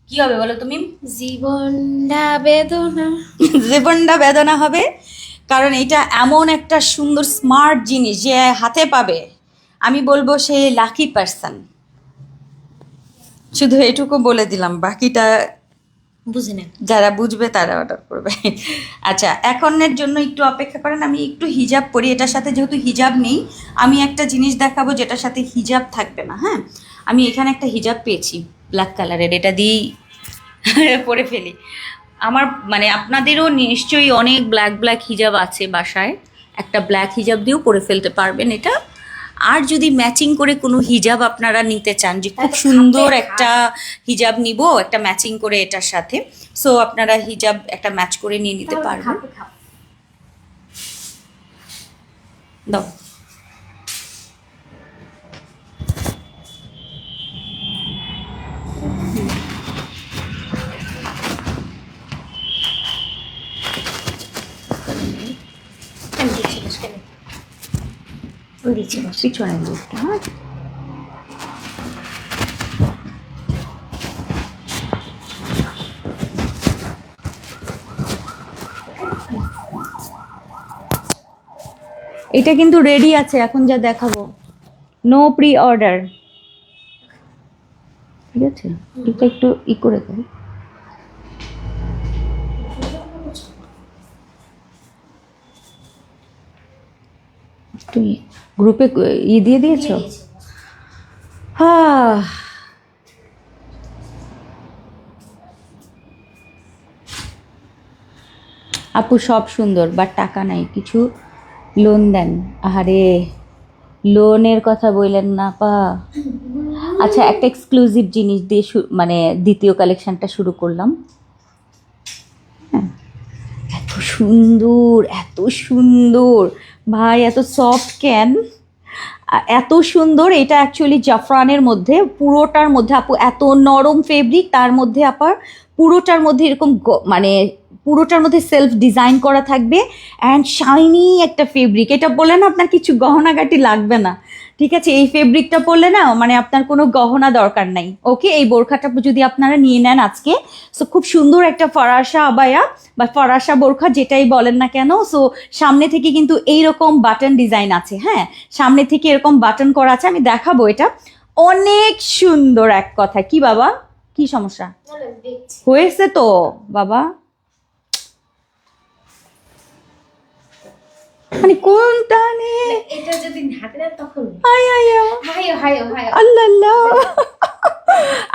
কি হবে বলো তুমি? জীবনটা বেদনা। জীবনটা বেদনা হবে, কারণ এটা এমন একটা সুন্দর স্মার্ট জিনিস যে হাতে পাবে, আমি বলবো সে লাকি পারসন। শুধু এটুকু বলে দিলাম, বাকিটা বুঝে নেন, যারা বুঝবে তারা অর্ডার করবে। আচ্ছা এখনের জন্য একটু অপেক্ষা করেন, আমি একটু হিজাব পরি। এটার সাথে যেহেতু হিজাব নেই, আমি একটা জিনিস দেখাবো যেটার সাথে হিজাব থাকবে না। হ্যাঁ, আমি এখানে একটা হিজাব পেয়েছি ব্ল্যাক কালারের, এটা দিয়েই পরে ফেলি। আমার মানে আপনাদেরও নিশ্চয়ই অনেক ব্ল্যাক হিজাব আছে বাসায়, একটা ব্ল্যাক হিজাব দিয়েও পরে ফেলতে পারবেন এটা। আর যদি ম্যাচিং করে কোনো হিজাব আপনারা নিতে চান, যে খুব সুন্দর একটা হিজাব নিব একটা ম্যাচিং করে এটার সাথে, সো আপনারা হিজাব একটা ম্যাচ করে নিয়ে নিতে পারবেন। দাও। পিছনে দিকটা, হ্যাঁ এটা কিন্তু রেডি আছে, এখন যা দেখাবো নো প্রি অর্ডার, ঠিক আছে? এটা একটু ই করে দাও। তুই গ্রুপে ই দিয়ে দিয়েছো? হ্যাঁ আপু সব সুন্দর, বাট টাকা নাই, কিছু লোন দেন। আরে লোনের কথা বললেন না পা। আচ্ছা একটা এক্সক্লুসিভ জিনিস দিয়ে মানে দ্বিতীয় কালেকশনটা শুরু করলাম। হ্যাঁ এত সুন্দর ভাই, এত সফট ক্যান, এত সুন্দর। এটা অ্যাকচুয়ালি জাফরানের মধ্যে, পুরোটার মধ্যে আপু এত নরম ফেব্রিক, তার মধ্যে আবার পুরোটার মধ্যে এরকম মানে পুরোটার মধ্যে সেলফ ডিজাইন করা থাকবে অ্যান্ড শাইনি একটা ফেব্রিক। এটা বলে না আপনার কিছু গহনাগাটি লাগবে না, ঠিক আছে? এই ফেব্রিকটা পরলে না মানে আপনার কোনো গহনা দরকার নাই। ওকে, এই বোরখাটা যদি আপনারা নিয়ে নেন আজকে, সো খুব সুন্দর একটা ফরাসা আবায়া বা ফরাসা বোরখা যেটাই বলেন না কেন। সো সামনে থেকে কিন্তু এইরকম বাটন ডিজাইন আছে, হ্যাঁ সামনে থেকে এরকম বাটন করা আছে, আমি দেখাবো এটা। অনেক সুন্দর এক কথা। কি বাবা, কি সমস্যা দেখছি হয়েছে তো বাবা? মানে কোনটা নে? এটা যদি হাতে না তখন আয় আয় আয়। হাই হাই হাই আল্লাহ আল্লাহ।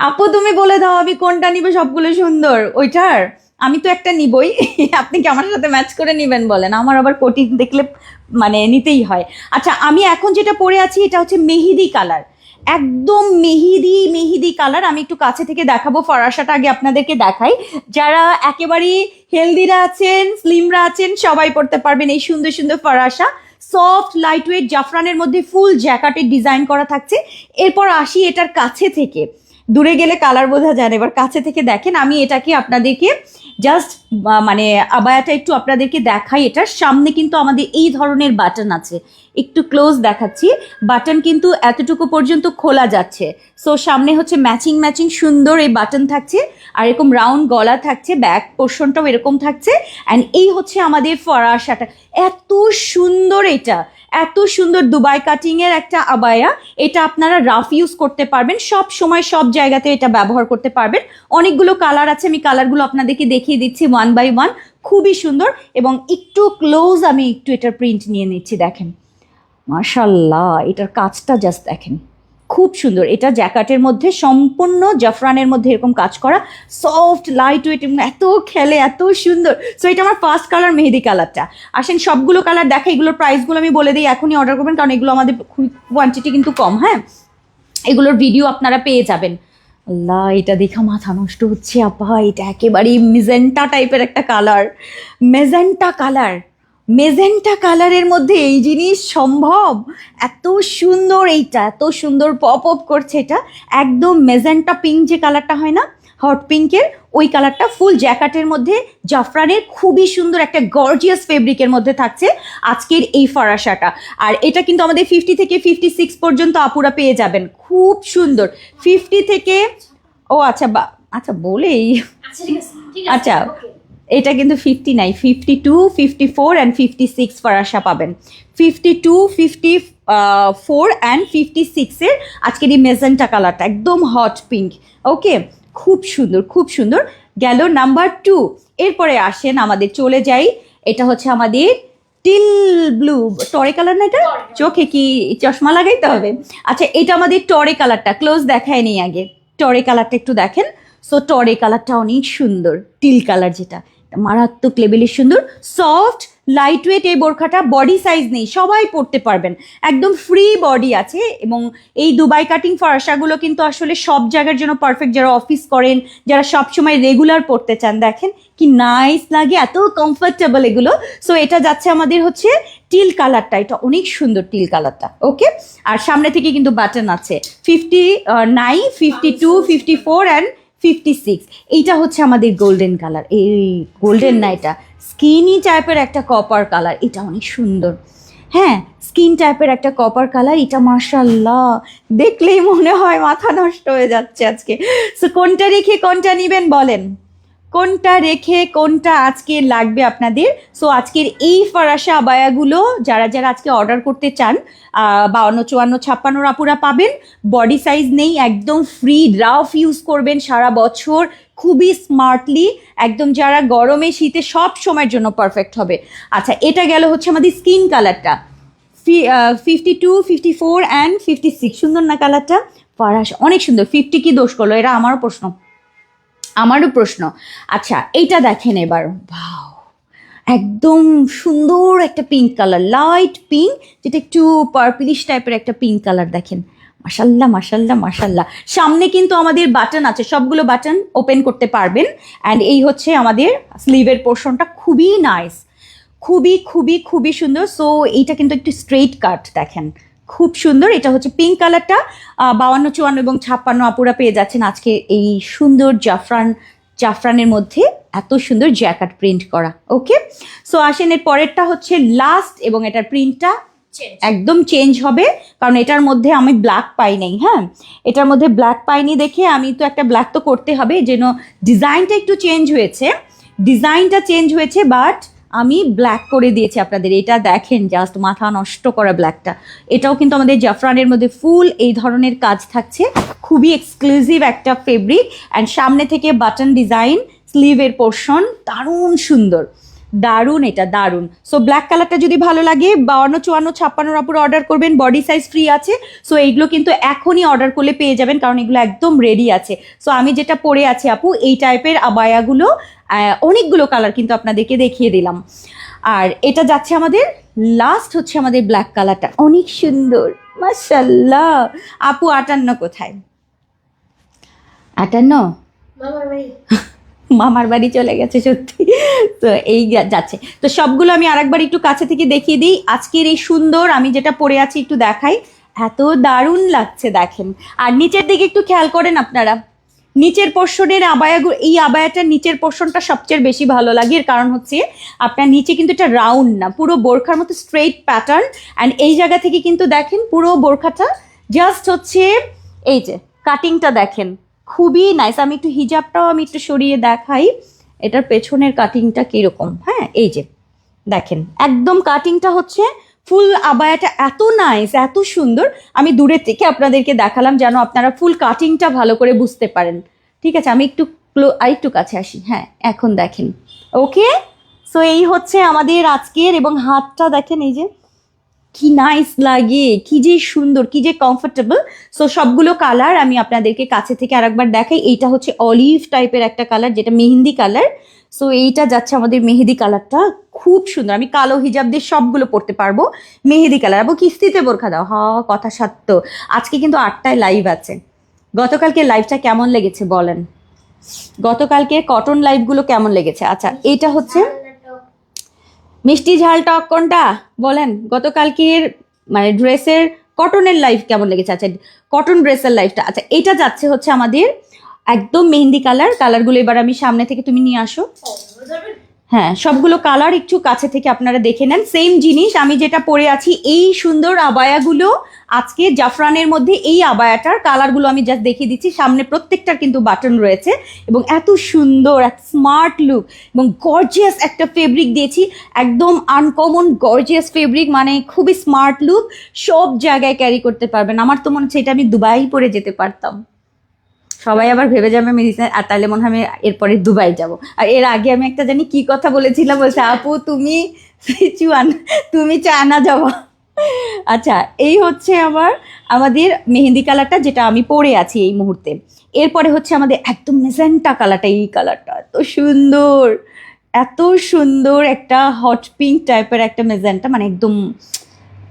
আপু তুমি বলে দাও আমি কোনটা নিবে, সবগুলো সুন্দর। ওইটার আমি তো একটা নিবই, আপনি কি আমার সাথে ম্যাচ করে নিবেন বলেন? আমার আবার কোটি দেখলে মানে নিতেই হয়। আচ্ছা আমি এখন যেটা পরে আছি এটা হচ্ছে মেহেদি কালার, একদম মেহেদি মেহেদি কালার। আমি একটু কাছে থেকে দেখাবো ফরাসাটা, আগে আপনাদেরকে দেখাই। যারা একেবারেই হেলদিরা আছেন, স্লিমরা আছেন, সবাই পড়তে পারবেন এই সুন্দর সুন্দর ফরাসা। সফট লাইট ওয়েট জাফরানের মধ্যে ফুল জ্যাকেটের ডিজাইন করা থাকছে। এরপর আসি এটার কাছে থেকে, দূরে গেলে কালার বোঝা যায় না, এবার কাছে থেকে দেখেন। আমি এটাকে আপনাদেরকে জাস্ট মানে আবায়াটা একটু আপনাদেরকে দেখাই। এটার সামনে কিন্তু আমাদের এই ধরনের বাটন আছে, একটু ক্লোজ দেখাচ্ছি। বাটন কিন্তু এতটুকু পর্যন্ত খোলা যাচ্ছে। সো সামনে হচ্ছে ম্যাচিং ম্যাচিং সুন্দর এই বাটন থাকছে, আর এরকম রাউন্ড গলা থাকছে, ব্যাক পোর্শনটাও এরকম থাকছে। অ্যান্ড এই হচ্ছে আমাদের ফরাসাটা, এত সুন্দর এটা, এত সুন্দর দুবাই কাটিং এর একটা আবায়া। এটা আপনারা রাফ ইউজ করতে পারবেন, সব সময় সব জায়গাতে এটা ব্যবহার করতে পারবেন। অনেকগুলো কালার আছে, আমি কালারগুলো আপনাদেরকে দেখিয়ে দিচ্ছি ওয়ান বাই ওয়ান। খুবই সুন্দর। এবং একটু ক্লোজ আমি একটু এটার প্রিন্ট নিয়ে নিচ্ছি, দেখেন মাশাল্লাহ, এটার কাজটা জাস্ট দেখেন, খুব সুন্দর। এটা জ্যাকেটের মধ্যে সম্পূর্ণ জাফরানের মধ্যে এরকম কাজ করা, সফট লাইট ওয়েট, এত খেলে, এত সুন্দর। সো এটা আমার ফার্স্ট কালার মেহেদি কালারটা। আসেন সবগুলো কালার দেখা, এগুলোর প্রাইসগুলো আমি বলে দিই, এখনই অর্ডার করবেন, কারণ এগুলো আমাদের কোয়ান্টিটি কিন্তু কম। হ্যাঁ, এগুলোর ভিডিও আপনারা পেয়ে যাবেন। আল্লাহ, এটা দেখা মাথা নষ্ট হচ্ছে আপা, এটা একেবারেই মেজেন্টা টাইপের একটা কালার, মেজেন্টা কালার। মেজেন্টা কালারের মধ্যে এই জিনিস সম্ভব? এত সুন্দর, এইটা এত সুন্দর পপ আপ করছে। এটা একদম মেজেন্টা পিঙ্ক যে কালারটা হয় না, হট পিঙ্কের, ওই কালারটা ফুল জ্যাকেটের মধ্যে জাফরানের খুবই সুন্দর একটা গর্জিয়াস ফেব্রিকের মধ্যে থাকছে আজকের এই ফরাসাটা। আর এটা কিন্তু আমাদের 50 থেকে 56 পর্যন্ত আপুরা পেয়ে যাবেন, খুব সুন্দর। 50 থেকে আচ্ছা আচ্ছা বলেই আচ্ছা ঠিক আছে ঠিক আছে আচ্ছা, ওকে এটা কিন্তু 50 নাই, 52, 54 অ্যান্ড 56 ফরাসা পাবেন। 52, 54 অ্যান্ড 56 এর আজকের এই মেজেন্টা কালারটা একদম হট পিঙ্ক। ওকে, খুব সুন্দর, খুব সুন্দর। গেল নাম্বার 2। এরপরে আসেন আমাদের, চলে যাই, এটা হচ্ছে আমাদের টিল ব্লু, টরে কালার না এটা? চোখে কি চশমা লাগাইতে হবে? আচ্ছা, এটা আমাদের টরে কালারটা, ক্লোজ দেখায় নি আগে, টরে কালারটা একটু দেখেন। সো টরে কালারটা অনেক সুন্দর, টিল কালার যেটা, মারাত্মক লেভেলের সুন্দর, সফট লাইট ওয়েট। এই বোরখাটা বডি সাইজ নেই, সবাই পরতে পারবেন, একদম ফ্রি বডি আছে। এবং এই দুবাই কাটিং ফরাসাগুলো কিন্তু আসলে সব জায়গার জন্য পারফেক্ট, যারা অফিস করেন, যারা সব সময় রেগুলার পরতে চান, দেখেন কি নাইস লাগে, এত কমফোর্টেবল এগুলো। সো এটা যাচ্ছে আমাদের হচ্ছে টিল কালারটা, এটা অনেক সুন্দর টিল কালারটা। ওকে, আর সামনে থেকে কিন্তু বাটন আছে 59, 52, 54 অ্যান্ড 56। এইটা হচ্ছে আমাদের গোল্ডেন কালার, এই গোল্ডেন না, এটা স্কিনি টাইপের একটা কপার কালার, এটা অনেক সুন্দর। হ্যাঁ, স্কিন টাইপের একটা কপার কালার, এটা মাশাআল্লাহ দেখলেই মনে হয় মাথা নষ্ট হয়ে যাচ্ছে আজকে। সো কোনটা রেখে কোনটা নেবেন বলেন, কোনটা রেখে কোনটা আজকে লাগবে আপনাদের? সো আজকের এই ফরাসা আবায়াগুলো যারা যারা আজকে অর্ডার করতে চান, 52, 54, 56 আপুরা পাবেন। বডি সাইজ নেই, একদম ফ্রি, রাফ ইউজ করবেন সারা বছর খুবই স্মার্টলি, একদম যারা গরমে শীতে সব সময়ের জন্য পারফেক্ট হবে। আচ্ছা, এটা গেল হচ্ছে আমাদের স্কিন কালারটা, 52, 54 অ্যান্ড 56। সুন্দর না কালারটা? ফরাসা অনেক সুন্দর। 50 কি দোষ করলো? এটা আমারও প্রশ্ন। আচ্ছা, এইটা দেখেন এবার, ভাও, একদম সুন্দর একটা পিঙ্ক কালার, লাইট পিঙ্ক, যেটা একটু পার্পলিশ টাইপের একটা পিঙ্ক কালার। দেখেন মাশাল্লাহ মাশাল্লাহ মাশাল্লাহ। সামনে কিন্তু আমাদের বাটন আছে, সবগুলো বাটন ওপেন করতে পারবেন। অ্যান্ড এই হচ্ছে আমাদের স্লিভের পোর্শনটা, খুবই নাইস, খুবই খুবই খুবই সুন্দর। সো এইটা কিন্তু একটু স্ট্রেইট কাট, দেখেন খুব সুন্দর। এটা হচ্ছে পিঙ্ক কালারটা, 52, 54 এবং 56 আপুরা পেয়ে যাচ্ছেন আজকে এই সুন্দর জাফরানের মধ্যে এত সুন্দর জ্যাকেট প্রিন্ট করা। ওকে, সো আসেন এর পরেরটা হচ্ছে লাস্ট, এবং এটার প্রিন্টটা একদম চেঞ্জ হবে, কারণ এটার মধ্যে আমি ব্ল্যাক পাই নাই। হ্যাঁ, এটার মধ্যে ব্ল্যাক পাইনি দেখে আমি তো একটা ব্ল্যাক তো করতে হবে, যেন ডিজাইনটা একটু চেঞ্জ হয়েছে, বাট আমি ব্ল্যাক করে দিয়েছি আপনাদের। এটা দেখেন, জাস্ট মাথা নষ্ট করা ব্ল্যাকটা। এটাও কিন্তু আমাদের জাফরানের মধ্যে ফুল এই ধরনের কাজ থাকছে, খুবই এক্সক্লুসিভ একটা ফেব্রিক। অ্যান্ড সামনে থেকে বাটন ডিজাইন, স্লিভের পোর্শন দারুণ সুন্দর, দারুণ, এটা দারুণ। সো ব্ল্যাক কালারটা যদি ভালো লাগে 52, 54, 56 আপুর অর্ডার করবেন, বডি সাইজ ফ্রি আছে। সো এইগুলো কিন্তু এখনই অর্ডার করলে পেয়ে যাবেন, কারণ এগুলো একদম রেডি আছে। সো আমি যেটা পরে আছি আপু, এই টাইপের আবায়াগুলো অনেকগুলো কালার কিন্তু আপনাদেরকে দেখিয়ে দিলাম। আর এটা যাচ্ছে আমাদের লাস্ট, হচ্ছে আমাদের ব্ল্যাক কালারটা, অনেক সুন্দর মাশাআল্লাহ। আপু 58 কোথায়? 58 মামার বাড়ি। মামার বাড়ি চলে গেছে সত্যি। তো এই যাচ্ছে। তো সবগুলো আমি আরেকবার একটু কাছে থেকে দেখিয়ে দিই। আজকের এই সুন্দর, আমি যেটা পরে আছি একটু দেখাই, এত দারুণ লাগছে দেখেন। আর নিচের দিকে একটু খেয়াল করেন আপনারা, নিচের পোর্শনের আবায়াগুলো, এই আবায়াটার নিচের পোর্শনটা সবচেয়ে বেশি ভালো লাগে। এর কারণ হচ্ছে আপনার নিচে কিন্তু এটা রাউন্ড না, পুরো বোরখার মতো স্ট্রেইট প্যাটার্ন। অ্যান্ড এই জায়গা থেকে কিন্তু দেখেন পুরো বোরখাটা জাস্ট হচ্ছে এই যে কাটিংটা দেখেন, খুবই নাইস। আমি একটু হিজাবটাও আমি একটু সরিয়ে দেখাই, এটার পেছনের কাটিংটা কীরকম। হ্যাঁ, এই যে দেখেন একদম কাটিংটা হচ্ছে ফুল আবায়াটা এত নাইস, এত সুন্দর। আমি দূরের থেকে আপনাদেরকে দেখালাম যেন আপনারা ফুল কাটিংটা ভালো করে বুঝতে পারেন। ঠিক আছে, আমি একটু আরেকটু কাছে আসি। হ্যাঁ, এখন দেখেন। ওকে, সো এই হচ্ছে আমাদের আজকের, এবং হাতটা দেখেন এই যে কি নাইস লাগে, কি যে সুন্দর, কি যে কমফোর্টেবল। সো সবগুলো কালার আমি আপনাদেরকে কাছে থেকে আরেকবার দেখাই। এইটা হচ্ছে অলিভ টাইপের একটা কালার, যেটা মেহেন্দি কালার। সো এইটা যাচ্ছে আমাদের মেহেদি কালারটা, খুব সুন্দর। আমি কালো হিজাব দিয়ে সবগুলো পরতে পারবো। মেহেদি কালার এবং কিস্তিতে বোরখা দাও, কথা সত্য। আজকে কিন্তু 8টায় লাইভ আছে। গতকালকে লাইভটা কেমন লেগেছে বলেন? গতকালকে কটন লাইভগুলো কেমন লেগেছে? আচ্ছা, এইটা হচ্ছে মিষ্টি ঝাল টক কোনটা বলেন? গতকালকের মানে ড্রেসের কটনের লাইফ কেমন লেগেছে? আচ্ছা, কটন ড্রেসের লাইফটা। আচ্ছা, এটা যাচ্ছে হচ্ছে আমাদের একদম মেহেন্দি কালার। কালারগুলো এবার আমি সামনে থেকে, তুমি নিয়ে আসো। হ্যাঁ, সবগুলো কালার একটু কাছে থেকে আপনারা দেখে নেন। সেম জিনিস আমি যেটা পরে আছি, এই সুন্দর আবায়াগুলো আজকে জাফরানের মধ্যে, এই আবায়াটার কালারগুলো আমি জাস্ট দেখিয়ে দিচ্ছি। সামনে প্রত্যেকটার কিন্তু বাটন রয়েছে এবং এত সুন্দর, এক স্মার্ট লুক এবং গর্জিয়াস একটা ফেব্রিক দিয়েছি, একদম আনকমন গর্জিয়াস ফেব্রিক, মানে খুবই স্মার্ট লুক, সব জায়গায় ক্যারি করতে পারবেন। আমার তো মনে হচ্ছে এটা আমি দুবাই পরে যেতে পারতাম। সবাই আবার ভেবে যাবে আমি রিসেন্ট, আর তাহলে মনে হয় আমি এরপরে দুবাই যাব। আর এর আগে আমি একটা জানি কি কথা বলেছিলাম, বলছে আপু তুমি তুমি চায়না যাবা। আচ্ছা, এই হচ্ছে আমাদের মেহেন্দি কালারটা, যেটা আমি পরে আছি এই মুহূর্তে। এরপরে হচ্ছে আমাদের একদম মেজেন্টা কালারটা, এই কালারটা এত সুন্দর, এত সুন্দর একটা হট পিঙ্ক টাইপের একটা মেজেন্টা, মানে একদম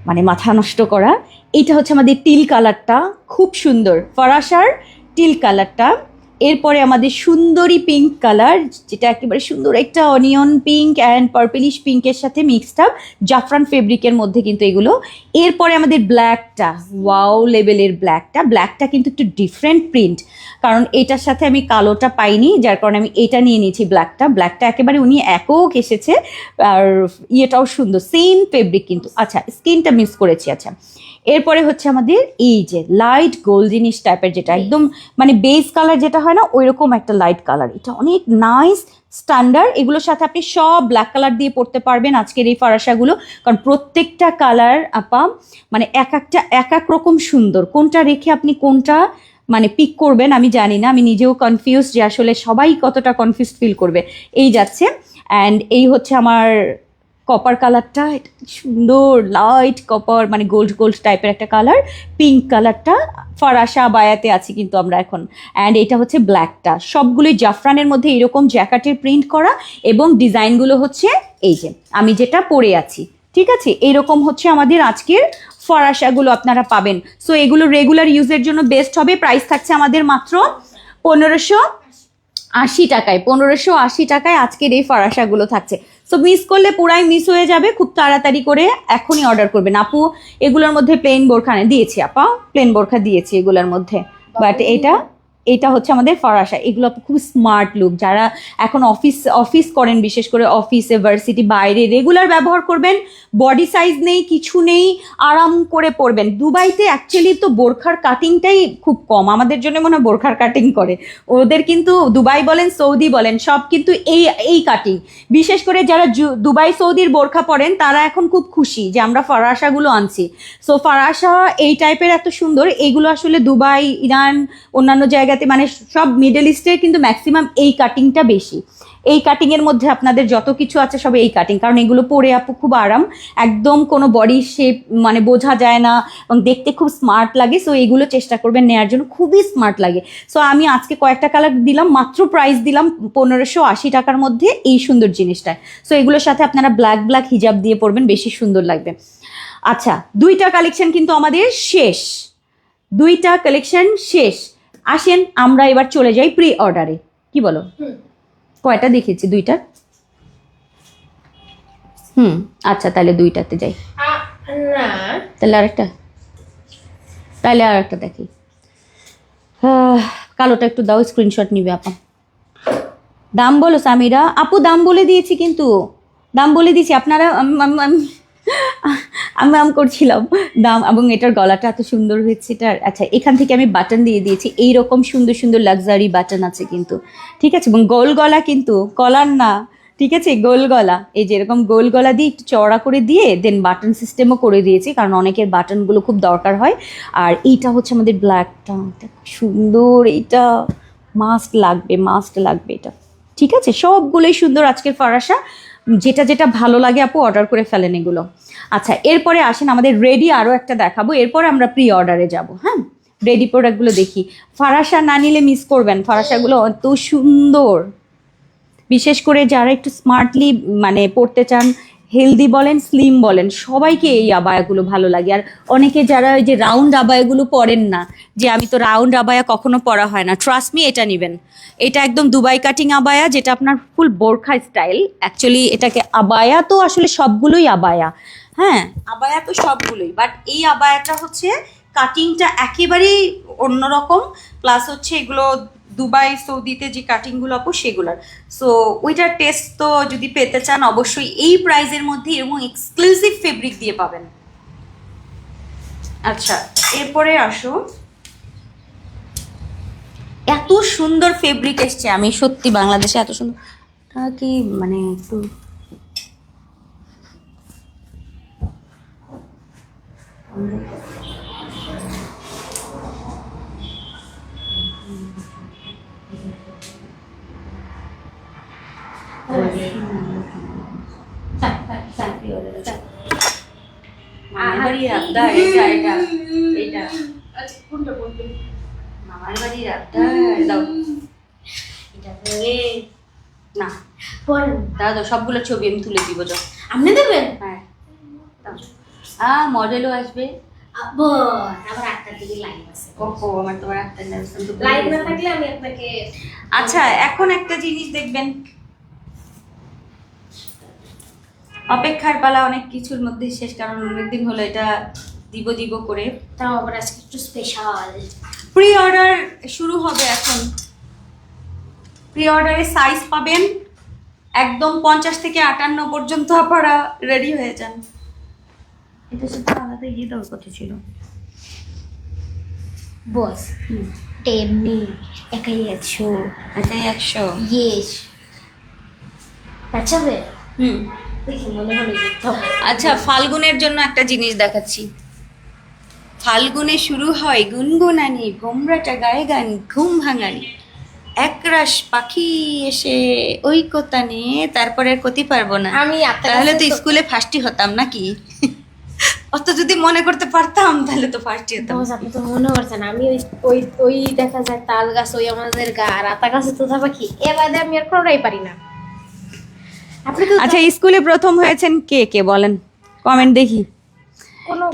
মানে মাথা নষ্ট করা। এইটা হচ্ছে আমাদের টিল কালারটা, খুব সুন্দর ফরাসার টিল কালারটা। এরপরে আমাদের সুন্দরী পিঙ্ক কালার, যেটা একেবারে সুন্দর একটা অনিয়ন পিঙ্ক অ্যান্ড পার্পলিশ পিঙ্কের সাথে মিক্সড আপ, জাফরান ফেব্রিকের মধ্যে কিন্তু এগুলো। এরপরে আমাদের ব্ল্যাকটা, ওয়াও লেভেলের ব্ল্যাকটা কিন্তু একটু ডিফারেন্ট প্রিন্ট, কারণ এটার সাথে আমি কালোটা পাইনি, যার কারণে আমি এটা নিয়ে নিয়েছি ব্ল্যাকটা একেবারে উনি একক এসেছে। আর ইয়েটাও সুন্দর, সেম ফেব্রিক কিন্তু। আচ্ছা, স্কিনটা মিস করেছি। আচ্ছা, এরপরে হচ্ছে আমাদের এই যে লাইট গোল্ডেনিশ টাইপের, যেটা একদম মানে বেস কালার যেটা হয় না, ওই রকম একটা লাইট কালার। এটা অনেক নাইস স্ট্যান্ডার্ড। এগুলোর সাথে আপনি সব ব্ল্যাক কালার দিয়ে পরতে পারবেন আজকের এই ফারাসাগুলো, কারণ প্রত্যেকটা কালার আপা মানে এক এক রকম সুন্দর। কোনটা রেখে আপনি কোনটা মানে পিক করবেন আমি জানি না, আমি নিজেও কনফিউজ যে আসলে সবাই কতটা কনফিউজ ফিল করবে। এই যাচ্ছে। অ্যান্ড এই হচ্ছে আমার কপার কালারটা, এটা সুন্দর লাইট কপার, মানে গোল্ড টাইপের একটা কালার। পিঙ্ক কালারটা ফরাসা বায়াতে আছি কিন্তু আমরা এখন। অ্যান্ড এটা হচ্ছে ব্ল্যাকটা, সবগুলোই জাফরানের মধ্যে এরকম জ্যাকেটের প্রিন্ট করা, এবং ডিজাইনগুলো হচ্ছে এই যে আমি যেটা পরে আছি। ঠিক আছে, এইরকম হচ্ছে আমাদের আজকের ফরাসাগুলো আপনারা পাবেন। সো এগুলো রেগুলার ইউজের জন্য বেস্ট হবে। প্রাইস থাকছে আমাদের মাত্র 1580 টাকায়। 1580 টাকায় আজকের এই ফরাসাগুলো থাকছে। সো মিস করলে পুরাই মিস হয়ে যাবে, খুব তাড়াতাড়ি করে এখনই অর্ডার করবেন। আপু এগুলোর মধ্যে প্লেন বোরখা দিয়েছি, আপা প্লেন বোরখা দিয়েছি এগুলোর মধ্যে, বাট এটা এটা হচ্ছে আমাদের ফরাসা। এগুলো খুব স্মার্ট লুক, যারা এখন অফিস করেন, বিশেষ করে অফিসে, ভার্সিটি, বাইরে রেগুলার ব্যবহার করবেন, বডি সাইজ নেই, কিছু নেই, আরাম করে পরবেন। দুবাইতে অ্যাকচুয়ালি তো বোরখার কাটিংটাই খুব কম, আমাদের জন্য মনে হয় বোরখার কাটিং করে, ওদের কিন্তু দুবাই বলেন, সৌদি বলেন, সব কিন্তু এই কাটিং। বিশেষ করে যারা দুবাই সৌদির বোরখা পরেন তারা এখন খুব খুশি যে আমরা ফরাসাগুলো আনছি। সো ফরাসা এই টাইপের এত সুন্দর, এগুলো আসলে দুবাই, ইরান, অন্যান্য জায়গাতে মানে সব মিডল ইস্টের কিন্তু ম্যাক্সিমাম এই কাটিংটা বেশি। এই কাটিংয়ের মধ্যে আপনাদের যত কিছু আছে সব এই কাটিং, কারণ এগুলো পরে আপু খুব আরাম, একদম কোনো বডি শেপ মানে বোঝা যায় না এবং দেখতে খুব স্মার্ট লাগে। সো এইগুলো চেষ্টা করবেন নেওয়ার জন্য, খুবই স্মার্ট লাগে। সো আমি আজকে কয়েকটা কালার দিলাম, মাত্র প্রাইস দিলাম 1580 টাকার মধ্যে এই সুন্দর জিনিসটা। সো এগুলোর সাথে আপনারা ব্ল্যাক হিজাব দিয়ে পরবেন, বেশি সুন্দর লাগবে। আচ্ছা, 2টা কালেকশন কিন্তু আমাদের শেষ, 2টা কালেকশন শেষ। আসেন আমরা এবার চলে যাই প্রি অর্ডারে, কি বলো? কয়টা দেখেছি? 2টা। আচ্ছা তাহলে 2টাতে যাই। না তাহলে আরেকটা দেখি। কালোটা একটু দাও, স্ক্রিনশট নিবে আপা। দাম বলো সামিরা আপু, দাম বলে দিয়েছি, কিন্তু দাম বলে দিয়েছি, আপনারা আমি করছিলাম দাম। এবং এটার গলাটা এত সুন্দর হয়েছে এটার। আচ্ছা, এখান থেকে আমি বাটন দিয়ে দিয়েছি, এইরকম সুন্দর সুন্দর লাক্সারি বাটন আছে কিন্তু, ঠিক আছে? এবং গোল গলা, কিন্তু কলার না, ঠিক আছে? গোল গলা, এই যে এরকম গোল গলা দিয়ে একটু চওড়া করে দিয়ে দেন বাটন সিস্টেমও করে দিয়েছি, কারণ অনেকের বাটনগুলো খুব দরকার হয়। আর এইটা হচ্ছে আমাদের ব্ল্যাকটা, এটা সুন্দর, এটা মাস্ট লাগবে এটা, ঠিক আছে? সবগুলোই সুন্দর আজকের ফরাসা, যেটা ভালো লাগে আপু অর্ডার করে ফেলেন এগুলো। আচ্ছা, এরপরে আসেন আমাদের রেডি আরও একটা দেখাবো, এরপরে আমরা প্রি অর্ডারে যাব। হ্যাঁ, রেডি প্রোডাক্টগুলো দেখি। ফরাসা না নিলে মিস করবেন, ফরাসাগুলো অত সুন্দর, বিশেষ করে যারা একটু স্মার্টলি মানে পড়তে চান, হেলদি বলেন, স্লিম বলেন, সবাইকে এই আবায়াগুলো ভালো লাগে। আর অনেকে যারা ওই যে রাউন্ড আবায়াগুলো পরেন না, যে আমি তো রাউন্ড আবায়া কখনো পরা হয় না, ট্রাস্ট মি, এটা নেবেন। এটা একদম দুবাই কাটিং আবায়া, যেটা আপনার ফুল বোরখা স্টাইল। অ্যাকচুয়ালি এটাকে আবায়া তো আসলে সবগুলোই আবায়া, হ্যাঁ আবায়া তো সবগুলোই, বাট এই আবায়াটা হচ্ছে কাটিংটা একেবারেই অন্যরকম, প্লাস হচ্ছে এগুলো দুবাই সৌদিতে যে কাটিংগুলো আপু সেগুলোর। সো ওইটার টেস্ট তো যদি পেতে চান অবশ্যই এই প্রাইজের মধ্যে এবং এক্সক্লুসিভ ফেব্রিক দিয়ে পাবেন। আচ্ছা, এরপরে আসো, এত সুন্দর ফেব্রিক এসছে, আমি সত্যি বাংলাদেশে এত সুন্দর কি মানে একটু মামার বাড়ির আবদার, এটা মামার বাড়ির আবদার, দাও না, দাও সবগুলো ছবি আমি তুলে দিব, যাও। আপনি দেবেন? হ্যাঁ, মডেলও আসবে। আমার 8টার দিকে লাইভ আছে। ওহো, আমার তোমার 8টার লাইভ না থাকলে আমি আপনাকে। আচ্ছা, এখন একটা জিনিস দেখবেন, অপেক্ষার পালা অনেক কিছুর মধ্যে শেষ, কারণ অনেকদিন হলো এটা দিব করে। তাও আবার আজকে একটু স্পেশাল প্রি অর্ডার শুরু হবে এখন। প্রি অর্ডারে সাইজ পাবেন একদম 50 থেকে 58 পর্যন্ত, আপনারা রেডি হয়ে যান। এটা সাথে আলাদা গিয়ে দেওয়ার কথা ছিল বস। টেমনি একাই 100 ইয়েস আচ্ছা বে দেখি মনে হলো যে আচ্ছা, ফাল্গুনের জন্য একটা জিনিস দেখাচ্ছি। ফাল্গুনে শুরু হয় গুনগুনানি, ভোমরাটা গায়ে গান, ঘুম ভাঙানি, একরাশ পাখি এসে ওই কোতানে, তারপরে আর ক্ষতি পারবো না। আমি তাহলে তো স্কুলে ফার্স্টই হতাম নাকি? অত যদি মনে করতে পারতাম তাহলে তো ফার্স্টই হতাম। আপনি তো মনে করছেন আমি ওই ওই দেখা যায় তাল গাছ, ওই আমাদের গা রাতা গাছে তোতা পাখি, এ বাদে আমি আর কোনোটাই পারি না। আপনি তো আচ্ছা, স্কুলে প্রথম হয়েছেন কে বলেন, কমেন্ট দেখি।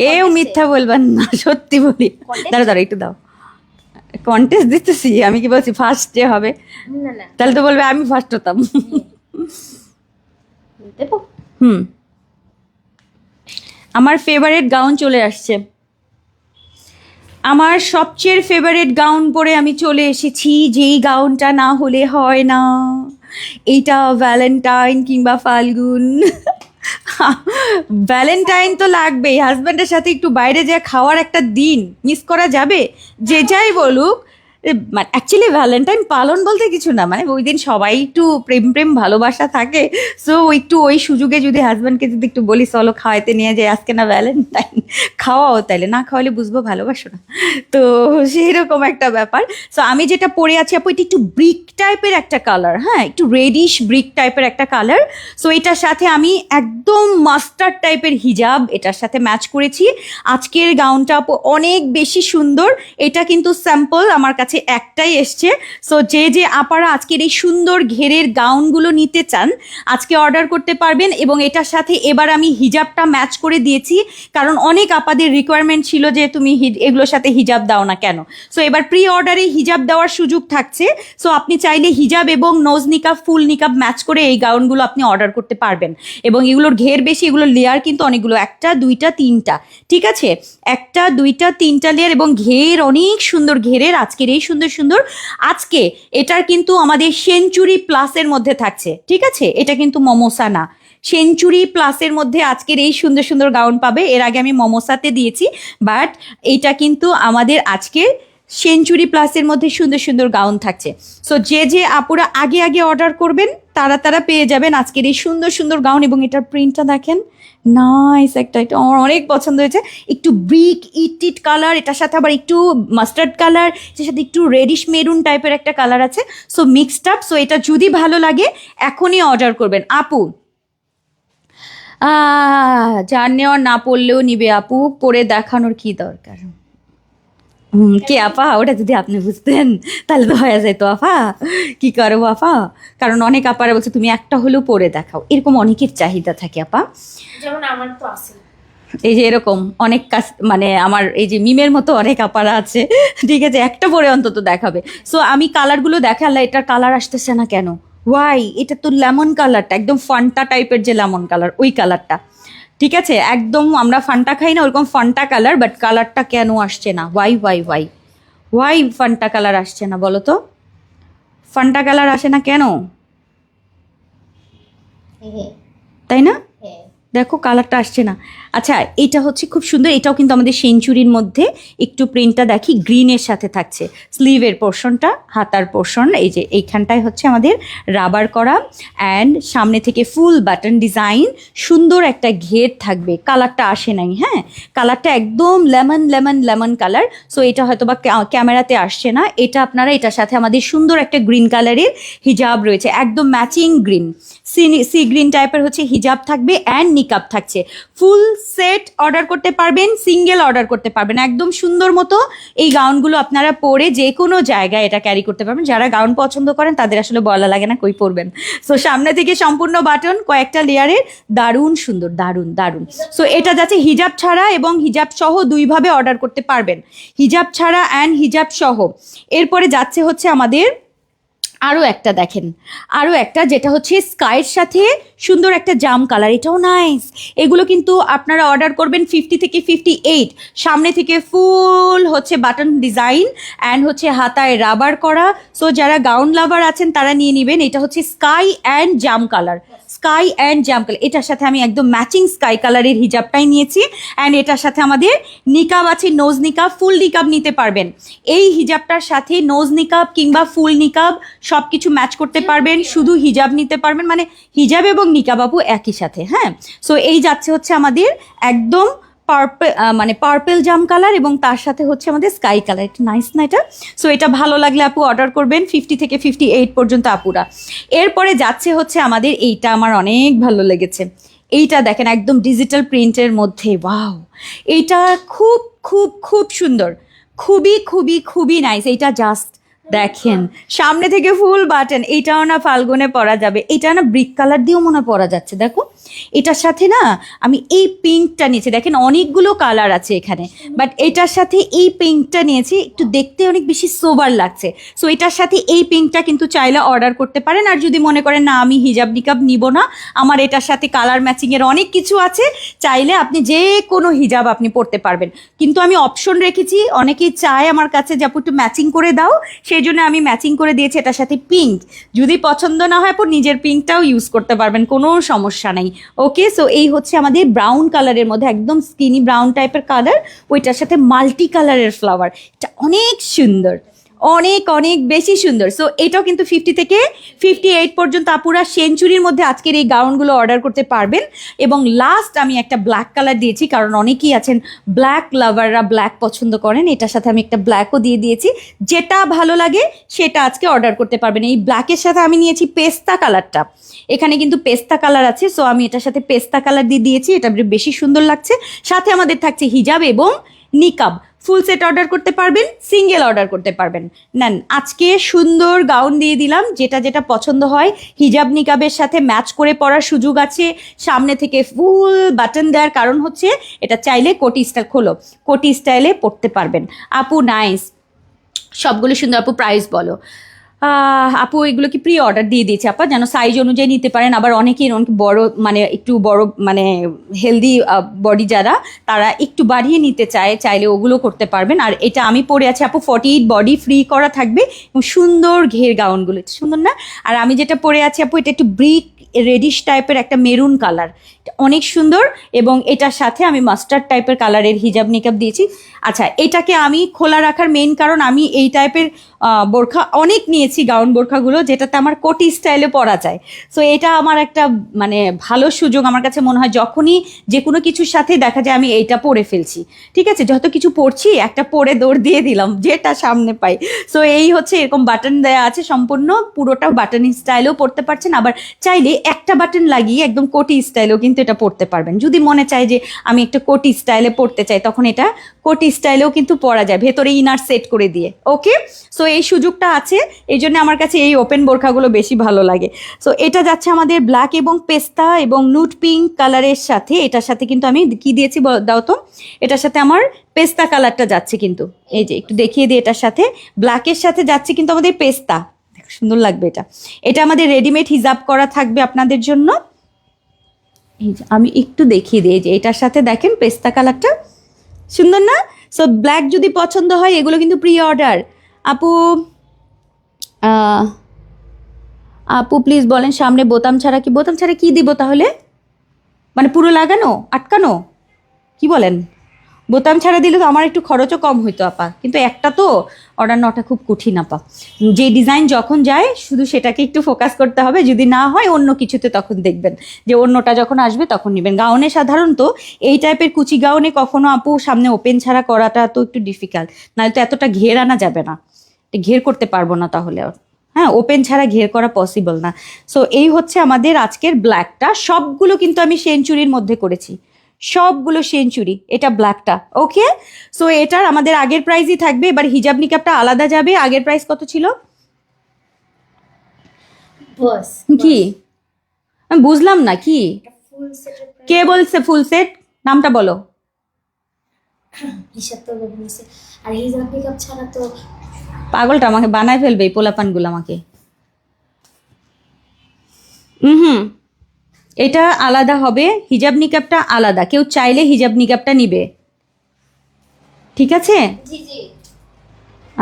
কেউ মিথ্যা বলবেন না, সত্যি বলি। দাঁড়া একটু দাও, কন্টেস্ট দিতেছি, আমি কি বলছি ফার্স্ট যে হবে? না তাহলে তো বলবে আমি ফার্স্ট হতাম। দেবো। আমার ফেভারিট গাউন চলে আসছে, আমার সবচেয়ে ফেভারিট গাউন পরে আমি চলে এসেছি, যেই গাউনটা না হলে হয় না। এইটা ভ্যালেন্টাইন কিংবা ফাল্গুন, ভ্যালেন্টাইন তো লাগবেই, হাজব্যান্ডের সাথে একটু বাইরে যেয়ে খাওয়ার একটা দিন মিস করা যাবে? যে যাই বলুক, অ্যাকচুয়ালি ভ্যালেন্টাইন পালন বলতে কিছু না, মানে ওই দিন সবাই একটু প্রেম প্রেম ভালোবাসা থাকে। সো একটু ওই সুযোগে যদি হাজব্যান্ডকে যদি একটু বলি চলো খাওয়াইতে নিয়ে যাই, আজকে না ভ্যালেন্টাইন, খাওয়াও, তাইলে না খাওয়ালে বুঝবো ভালোবাসো না। তো সেই রকম একটা ব্যাপার। সো আমি যেটা পরে আছি আপু, এটা একটু ব্রিক টাইপের একটা কালার, হ্যাঁ একটু রেডিশ ব্রিক টাইপের একটা কালার। সো এটার সাথে আমি একদম মাস্টার্ড টাইপের হিজাব এটার সাথে ম্যাচ করেছি। আজকের গাউনটা আপু অনেক বেশি সুন্দর। এটা কিন্তু স্যাম্পল আমার কাছে একটাই এসছে। সো যে যে আপারা আজকের এই সুন্দর ঘেরের গাউনগুলো নিতে চান আজকে অর্ডার করতে পারবেন। এবং এটার সাথে এবার আমি হিজাবটা ম্যাচ করে দিয়েছি, কারণ অনেক আপাদের রিকোয়ারমেন্ট ছিল যে তুমি এগুলোর সাথে হিজাব দাও না কেন। সো এবার প্রি অর্ডারে হিজাব দেওয়ার সুযোগ থাকছে। সো আপনি চাইলে হিজাব এবং নোজ নিকাব ফুল নিকাব ম্যাচ করে এই গাউনগুলো আপনি অর্ডার করতে পারবেন। এবং এগুলোর ঘের বেশি, এগুলোর লেয়ার কিন্তু অনেকগুলো, 1 2 3 ঠিক আছে, 1 2 3 লেয়ার এবং ঘের অনেক সুন্দর ঘেরের আজকের এই সুন্দর সুন্দর। আজকে এটার কিন্তু আমাদের সেঞ্চুরি প্লাসের মধ্যে থাকছে, ঠিক আছে, এটা কিন্তু মমোসা না, সেঞ্চুরি প্লাসের মধ্যে আজকের এই সুন্দর সুন্দর গাউন পাবে। এর আগে আমি মমোসাতে দিয়েছি, বাট এইটা কিন্তু আমাদের আজকে সেঞ্চুরি প্লাসের মধ্যে সুন্দর সুন্দর গাউন থাকছে। সো যে যে আপুরা আগে আগে অর্ডার করবেন তারা পেয়ে যাবেন আজকের এই সুন্দর সুন্দর গাউন। এবং এটার প্রিন্টটা দেখেন, নাইস একটা, এটা আমার অনেক পছন্দ হয়েছে। একটু ব্রিক ইট কালার, এটার সাথে আবার একটু মাস্টার্ড কালার, এটার সাথে একটু রেডিশ মেরুন টাইপের একটা কালার আছে। So mixed up. সো এটা যদি ভালো লাগে এখনই অর্ডার করবেন আপু। যার নেওয়ার না পড়লেও নিবে আপু, পরে দেখানোর কি দরকার। কে আপা, ওটা যদি আপনি বুঝতেন তাহলে তো হয়ে যেত আপা, কি করবো আপা। কারণ অনেক আপারা বলছে তুমি একটা হলেও পরে দেখাও, এরকম অনেকের চাহিদা থাকে আপা। যেমন আমার তো আছে, এই যে এরকম অনেক কাজ, মানে আমার এই যে মিমের মতো অনেক আপারা আছে, ঠিক আছে, একটা পরে অন্তত দেখাবে। সো আমি কালারগুলো দেখালাম, এটার কালার আসতেছে না কেন, ওয়াই, এটা তো লেমন কালারটা, একদম ফান্টা টাইপের যে লেমন কালার ওই কালারটা, ঠিক আছে, একদম আমরা ফান্টা খাই না ওরকম ফান্টা কালার, বাট কালারটা কেন আসছে না, ওয়াই ফান্টা কালার আসছে না বলো তো, ফান্টা কালার আসে না কেন, তাই না? দেখো কালারটা আসছে না। আচ্ছা এটা হচ্ছে খুব সুন্দর, এটাও কিন্তু আমাদের সেঞ্চুরির মধ্যে। একটু প্রিন্টটা দেখি, গ্রিনের সাথে থাকছে স্লিভের পোর্শনটা, হাতার পোর্শন এই যে এইখানটায় হচ্ছে আমাদের রাবার করা, অ্যান্ড সামনে থেকে ফুল বাটন ডিজাইন, সুন্দর একটা ঘের থাকবে। কালারটা আসে নাই, হ্যাঁ কালারটা একদম লেমন কালার। সো এটা হয়তো বা ক্যামেরাতে আসছে না, এটা আপনারা এটার সাথে আমাদের সুন্দর একটা গ্রিন কালারের হিজাব রয়েছে, একদম ম্যাচিং গ্রিন, সি গ্রিন টাইপের হচ্ছে হিজাব থাকবে অ্যান্ড নিকাব থাকছে। ফুল সেট অর্ডার করতে পারবেন, সিঙ্গেল অর্ডার করতে পারবেন, একদম সুন্দর মতো এই গাউনগুলো আপনারা পরে যে কোনো জায়গায় এটা ক্যারি করতে পারবেন। যারা গাউন পছন্দ করেন তাদের আসলে বলা লাগে না কই পরবেন। সো সামনে থেকে সম্পূর্ণ বাটন, কয়েকটা লেয়ারের, দারুণ সুন্দর, দারুণ। সো এটা যাচ্ছে হিজাব ছাড়া এবং হিজাব সহ দুইভাবে অর্ডার করতে পারবেন, হিজাব ছাড়া অ্যান্ড হিজাব সহ। এরপরে যাচ্ছে হচ্ছে আমাদের আরও একটা, দেখেন আরও একটা, যেটা হচ্ছে স্কাইয়ের সাথে সুন্দর একটা জাম কালার, এটাও নাইস। এগুলো কিন্তু আপনারা অর্ডার করবেন 50 থেকে 58। সামনে থেকে ফুল হচ্ছে বাটন ডিজাইন অ্যান্ড হচ্ছে হাতায় রাবার করা। সো যারা গাউন লাভার আছেন তারা নিয়ে নেবেন। এটা হচ্ছে স্কাই অ্যান্ড জাম কালার, এটার সাথে আমি একদম ম্যাচিং স্কাই কালারের হিজাবটাই নিয়েছি। অ্যান্ড এটার সাথে আমাদের নিকাব আছে, নোজ নিকাব ফুল নিকাব নিতে পারবেন। এই হিজাবটার সাথে নোজ নিকাব কিংবা ফুল নিকাব সব কিছু ম্যাচ করতে পারবেন, শুধু হিজাব নিতে পারবেন, মানে হিজাব এবং নিকাব আপু একই সাথে, হ্যাঁ। সো এই যাচ্ছে হচ্ছে আমাদের একদম পার্পেল জাম কালার এবং তার সাথে হচ্ছে আমাদের স্কাই কালার, এটা নাইস না এটা। সো এটা ভালো লাগলে আপু অর্ডার করবেন 50 থেকে 58 পর্যন্ত আপুরা। এরপরে যাচ্ছে হচ্ছে আমাদের এইটা, আমার অনেক ভালো লেগেছে, এইটা দেখেন একদম ডিজিটাল প্রিন্টের মধ্যে, ওয়াও, এইটা খুব সুন্দর, খুবই নাইস। এইটা জাস্ট দেখেন সামনে থেকে ফুল বাটন, এইটাও না ফাল্গুনে পরা যাবে, এটা না ব্রিক কালার দিয়েও মনে পরা যাচ্ছে, দেখো এটার সাথে না আমি এই পিঙ্কটা নিয়েছি, দেখেন অনেকগুলো কালার আছে এখানে, বাট এটার সাথে এই পিঙ্কটা নিয়েছি, একটু দেখতে অনেক বেশি সোবার লাগছে। সো এটার সাথে এই পিঙ্কটা কিন্তু চাইলে অর্ডার করতে পারেন। আর যদি মনে করেন না আমি হিজাব নিকাব নিব না, আমার এটার সাথে কালার ম্যাচিংয়ের অনেক কিছু আছে, চাইলে আপনি যে কোনো হিজাব আপনি পরতে পারবেন। কিন্তু আমি অপশন রেখেছি, অনেকেই চায় আমার কাছে যে আপু একটু ম্যাচিং করে দাও, সেই জন্য আমি ম্যাচিং করে দিয়েছি এটার সাথে পিঙ্ক। যদি পছন্দ না হয় আপু নিজের পিঙ্কটাও ইউজ করতে পারবেন, কোনো সমস্যা নেই। ওকে, সো এই হচ্ছে আমাদের ব্রাউন কালারের মধ্যে, একদম স্কিনি ব্রাউন টাইপের কালার, ওইটার সাথে মাল্টি কালারের ফ্লাওয়ার, এটা অনেক সুন্দর, অনেক অনেক বেশি সুন্দর। সো এটাও কিন্তু 50 থেকে 58 পর্যন্ত আপুরা সেঞ্চুরির মধ্যে আজকের এই গাউনগুলো অর্ডার করতে পারবেন। এবং লাস্ট আমি একটা ব্ল্যাক কালার দিয়েছি, কারণ অনেকেই আছেন ব্ল্যাক লাভাররা, ব্ল্যাক পছন্দ করেন, এটার সাথে আমি একটা ব্ল্যাকও দিয়ে দিয়েছি। যেটা ভালো লাগে সেটা আজকে অর্ডার করতে পারবেন। এই ব্ল্যাকের সাথে আমি নিয়েছি পেস্তা কালারটা, এখানে কিন্তু পেস্তা কালার আছে, সো আমি এটার সাথে পেস্তা কালার দিয়ে দিয়েছি, এটা বেশি সুন্দর লাগছে। সাথে আমাদের থাকছে হিজাব এবং নিকাব, ফুল সেট অর্ডার করতে পারবেন, সিঙ্গেল অর্ডার করতে পারবেন। নেন, আজকে সুন্দর গাউন দিয়ে দিলাম, যেটা যেটা পছন্দ হয় হিজাব নিকাবের সাথে ম্যাচ করে পরার সুযোগ আছে। সামনে থেকে ফুল বাটন দেওয়ার কারণ হচ্ছে এটা চাইলে কোটি স্টাইল, খোলো কোটি স্টাইলে পরতে পারবেন। আপু নাইস, সবগুলো সুন্দর। আপু প্রাইস বলো। আপু এগুলো কি প্রি অর্ডার দিয়ে দিয়েছে আপা, যেন সাইজ অনুযায়ী নিতে পারেন। আবার অনেকেই অনেক বড়, মানে একটু বড়, মানে হেলদি বডি যারা, তারা একটু বাড়িয়ে নিতে চাইলে ওগুলো করতে পারবেন। আর এটা আমি পরে আছি আপু 48 বডি ফ্রি করা থাকবে এবং সুন্দর ঘের গাউনগুলো, সুন্দর না? আর আমি যেটা পরে আছি আপু, এটা একটু ব্রিক রেডিশ টাইপের একটা মেরুন কালার, অনেক সুন্দর। এবং এটার সাথে আমি মাস্টার্ড টাইপের কালারের হিজাব নিকাব দিয়েছি। আচ্ছা, এটাকে আমি খোলা রাখার মেইন কারণ, আমি এই টাইপের বোরখা অনেক নিয়েছি, গাউন বোরখাগুলো, যেটাতে আমার কোটি স্টাইলে পরা যায়। সো এটা আমার একটা মানে ভালো সুযোগ আমার কাছে মনে হয়, যখনই যে কোনো কিছুর সাথে দেখা যায় আমি এইটা পরে ফেলছি। ঠিক আছে, যত কিছু পরছি একটা পরে দৌড় দিয়ে দিলাম যেটা সামনে পাই। সো এই হচ্ছে, এরকম বাটন দেওয়া আছে, সম্পূর্ণ পুরোটা বাটন স্টাইলেও পরতে পারছেন, আবার চাইলে একটা বাটন লাগিয়ে একদম কোটি স্টাইলেও কিন্তু এটা পরতে পারবেন। যদি মনে চায় যে আমি একটা কোটি স্টাইলে পরতে চাই, তখন এটা কোটি স্টাইলেও কিন্তু পরা যায়, ভেতরে ইনার সেট করে দিয়ে। ওকে, সো এই সুযোগটা আছে, এই জন্য আমার কাছে এই ওপেন বোরখাগুলো বেশি ভালো লাগে। সো এটা যাচ্ছে আমাদের ব্ল্যাক এবং পেস্তা এবং নুট পিঙ্ক কালারের সাথে। এটার সাথে কিন্তু আমি কি দিয়েছি দাও তো, এটার সাথে আমার পেস্তা কালারটা যাচ্ছে কিন্তু, এই যে একটু দেখিয়ে দিই, এটার সাথে ব্ল্যাকের সাথে যাচ্ছে কিন্তু আমাদের পেস্তা, সুন্দর লাগবে এটা। এটা আমাদের রেডিমেড হিজাব করা থাকবে আপনাদের জন্য। এই যে আমি একটু দেখিয়ে দিই, যে এটার সাথে দেখেন পেস্তা কালারটা সুন্দর না? সো ব্ল্যাক যদি পছন্দ হয়, এগুলো কিন্তু প্রি অর্ডার। আপু আপু প্লিজ বলেন, সামনে বোতাম ছাড়া কি দিব তাহলে, মানে পুরো লাগানো আটকানো, কি বলেন? বোতাম ছাড়া দিলে তো আমার একটু খরচও কম হইতো আপা, কিন্তু একটা তো অর্ডার নেওয়াটা খুব কঠিন আপা। যে ডিজাইন যখন যায় শুধু সেটাকে একটু ফোকাস করতে হবে, যদি না হয় অন্য কিছুতে তখন দেখবেন যে অন্যটা যখন আসবে তখন নেবেন। গাউনে সাধারণত এই টাইপের কুচি গাউনে কখনো আপু সামনে ওপেন ছাড়া করাটা তো একটু ডিফিকাল্ট, নাহলে তো এতটা ঘের আনা যাবে না, ঘের করতে পারবো না তাহলে। হ্যাঁ, ওপেন ছাড়া ঘের করা পসিবল না। সো এই হচ্ছে আমাদের আজকের ব্ল্যাকটা, সবগুলো কিন্তু আমি সেঞ্চুরির মধ্যে করেছি, সবগুলো সেঞ্চুরি। এটা ব্ল্যাকটা। ওকে, সো এটার আমাদের আগের প্রাইসই থাকবে। এবার হিজাব নিকাবটা আলাদা যাবে। আগের প্রাইস কত ছিল? বস কি আমি বুঝলাম না, কি ফুল সেটের কে বলছে ফুল সেট? নামটা বলো। হিসাব তো বলছে, আর হিজাব নিকাব ছাড়া তো পাগলটা আমাকে বানায় ফেলবে এই পোলাপানগুলো আমাকে। এটা আলাদা হবে, হিজাব নিকাবটা আলাদা। কেউ চাইলে হিজাব নিকাবটা নিবে, ঠিক আছে? জি জি,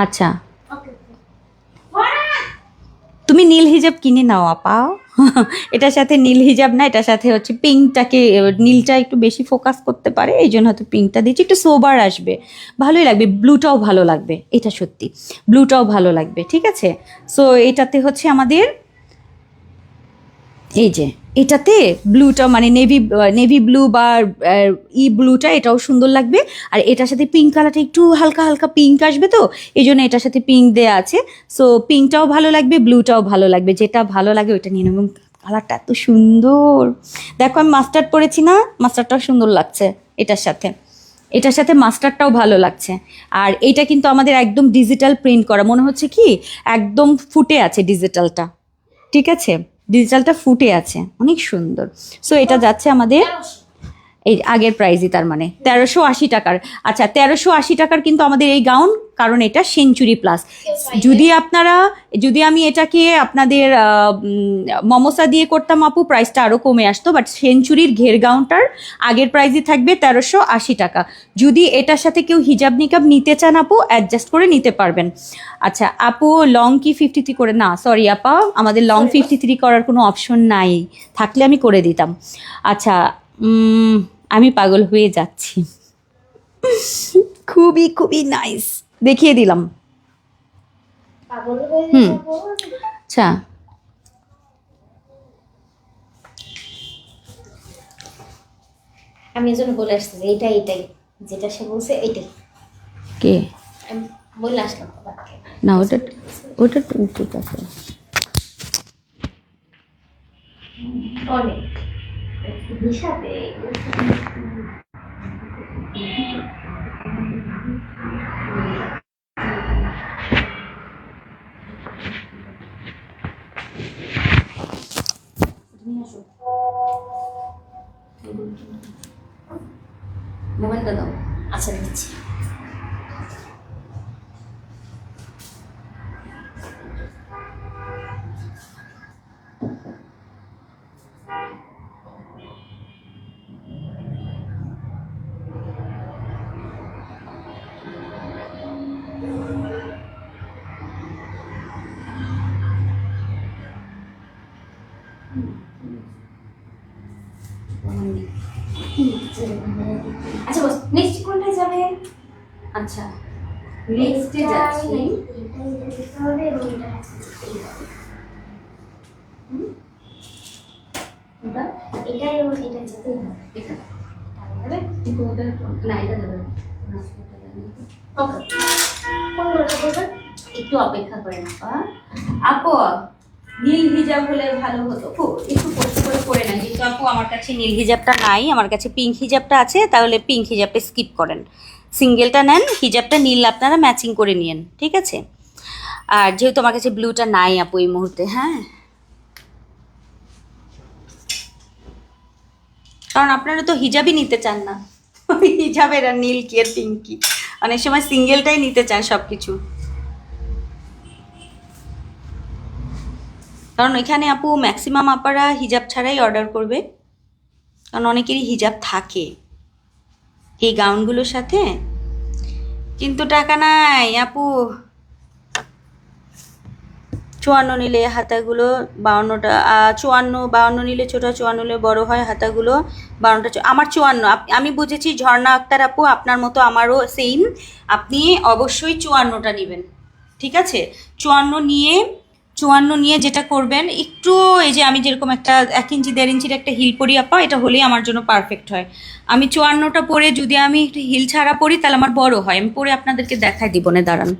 আচ্ছা, ওকে। তুমি নীল হিজাব কিনে নাও আপা। এটার সাথে নীল হিজাব না, এটার সাথে হচ্ছে পিঙ্কটাকে, নীলটা একটু বেশি ফোকাস করতে পারে, এই জন্য হয়তো পিঙ্কটা দিচ্ছি, একটু সোবার আসবে, ভালোই লাগবে। ব্লুটাও ভালো লাগবে, এটা সত্যি ব্লুটাও ভালো লাগবে, ঠিক আছে? সো এটাতে হচ্ছে আমাদের এই যে এটাতে ব্লুটা মানে নেভি ব্লু বা ব্লুটা, এটাও সুন্দর লাগবে। আর এটার সাথে পিঙ্ক কালারটা একটু হালকা হালকা পিঙ্ক আসবে, তো এই জন্য এটার সাথে পিঙ্ক দেওয়া আছে। সো পিঙ্কটাও ভালো লাগবে, ব্লুটাও ভালো লাগবে, যেটা ভালো লাগে ওইটা নিয়ে নেব। এবং কালারটা এত সুন্দর, দেখো আমি মাস্টার্ড পরেছি না, মাস্টার্ডটাও সুন্দর লাগছে এটার সাথে মাস্টারটাও ভালো লাগছে। আর এইটা কিন্তু আমাদের একদম ডিজিটাল প্রিন্ট করা, মনে হচ্ছে কি একদম ফুটে আছে ডিজিটালটা, ঠিক আছে? ডিজিটালটা ফুটে আছে, অনেক সুন্দর। সো এটা যাচ্ছে আমাদের এই আগের প্রাইসই, তার মানে 1380 টাকার। আচ্ছা 1380 টাকার কিন্তু আমাদের এই গাউন, কারণ এটা সেঞ্চুরি প্লাস। যদি আমি এটাকে আপনাদের মমসা দিয়ে করতাম আপু, প্রাইসটা আরও কমে আসতো, বাট সেঞ্চুরির ঘের গাউনটার আগের প্রাইসই থাকবে 1380 টাকা। যদি এটার সাথে কেউ হিজাব নিকাব নিতে চান আপু, অ্যাডজাস্ট করে নিতে পারবেন। আচ্ছা আপু লং কি 53 করে? না সরি আপা, আমাদের লং 53 করার কোনো অপশন নাই, থাকলে আমি করে দিতাম। আচ্ছা আমি পাগল হয়ে যাচ্ছি, খুবই খুবই নাইস, দেখিয়ে দিলাম। আচ্ছা আমি এই জন্য বলে আসছি এইটাই যেটা সে বলছে এইটাই। কে? আমি বলে আসলাম বাবাকে। না ওটা ওটা ঠিক আছে। অনেক হিসাবে মোবাইলটা দাও। আচ্ছা দিচ্ছি। আচ্ছা বস নেক্সট কোনটায় যাবে? আচ্ছা নেক্সটে যাচ্ছি। একটু অপেক্ষা করেন আপু, নীল হিজাব হলে ভালো হতো, একটু কষ্ট করে পরে নেন। কিন্তু আপু আমার কাছে নীল হিজাবটা নাই, আমার কাছে পিঙ্ক হিজাবটা আছে, তাহলে পিঙ্ক হিজাবটা স্কিপ করেন, সিঙ্গেলটা নেন, হিজাবটা নীল আপনারা ম্যাচিং করে নিয়েন, ঠিক আছে? আর যেহেতু আমার কাছে ব্লুটা নাই আপু এই মুহূর্তে, হ্যাঁ, কারণ আপনারা তো হিজাবই নিতে চান না, হিজাবের আর নীল কি আর পিঙ্ক কি, অনেক সময় সিঙ্গেলটাই নিতে চান সব কিছু। কারণ এখানে আপু ম্যাক্সিমাম আপারা হিজাব ছাড়াই অর্ডার করবে, কারণ অনেকেরই হিজাব থাকে এই গাউনগুলোর সাথে, কিন্তু টাকা নাই আপু। 54 নিলে হাতাগুলো 52টা, 52 নিলে ছোটো, 54 নিলে বড় হয় হাতাগুলো, 52টা। আমার 54, আমি বুঝেছি ঝর্ণা আক্তার আপু, আপনার মতো আমারও সেম, আপনি অবশ্যই 54টা নেবেন, ঠিক আছে? 54 নিয়ে যেটা করবেন, একটু এই যে আমি যেরকম একটা 1 ইঞ্চি 1.5 ইঞ্চির একটা হিল পরি আপা, এটা হলেই আমার জন্য পারফেক্ট হয়। আমি 54টা পরে যদি আমি একটু হিল ছাড়া পরি তাহলে আমার বড় হয়, আমি পরে আপনাদেরকে দেখাই দিব না, দাঁড়ান।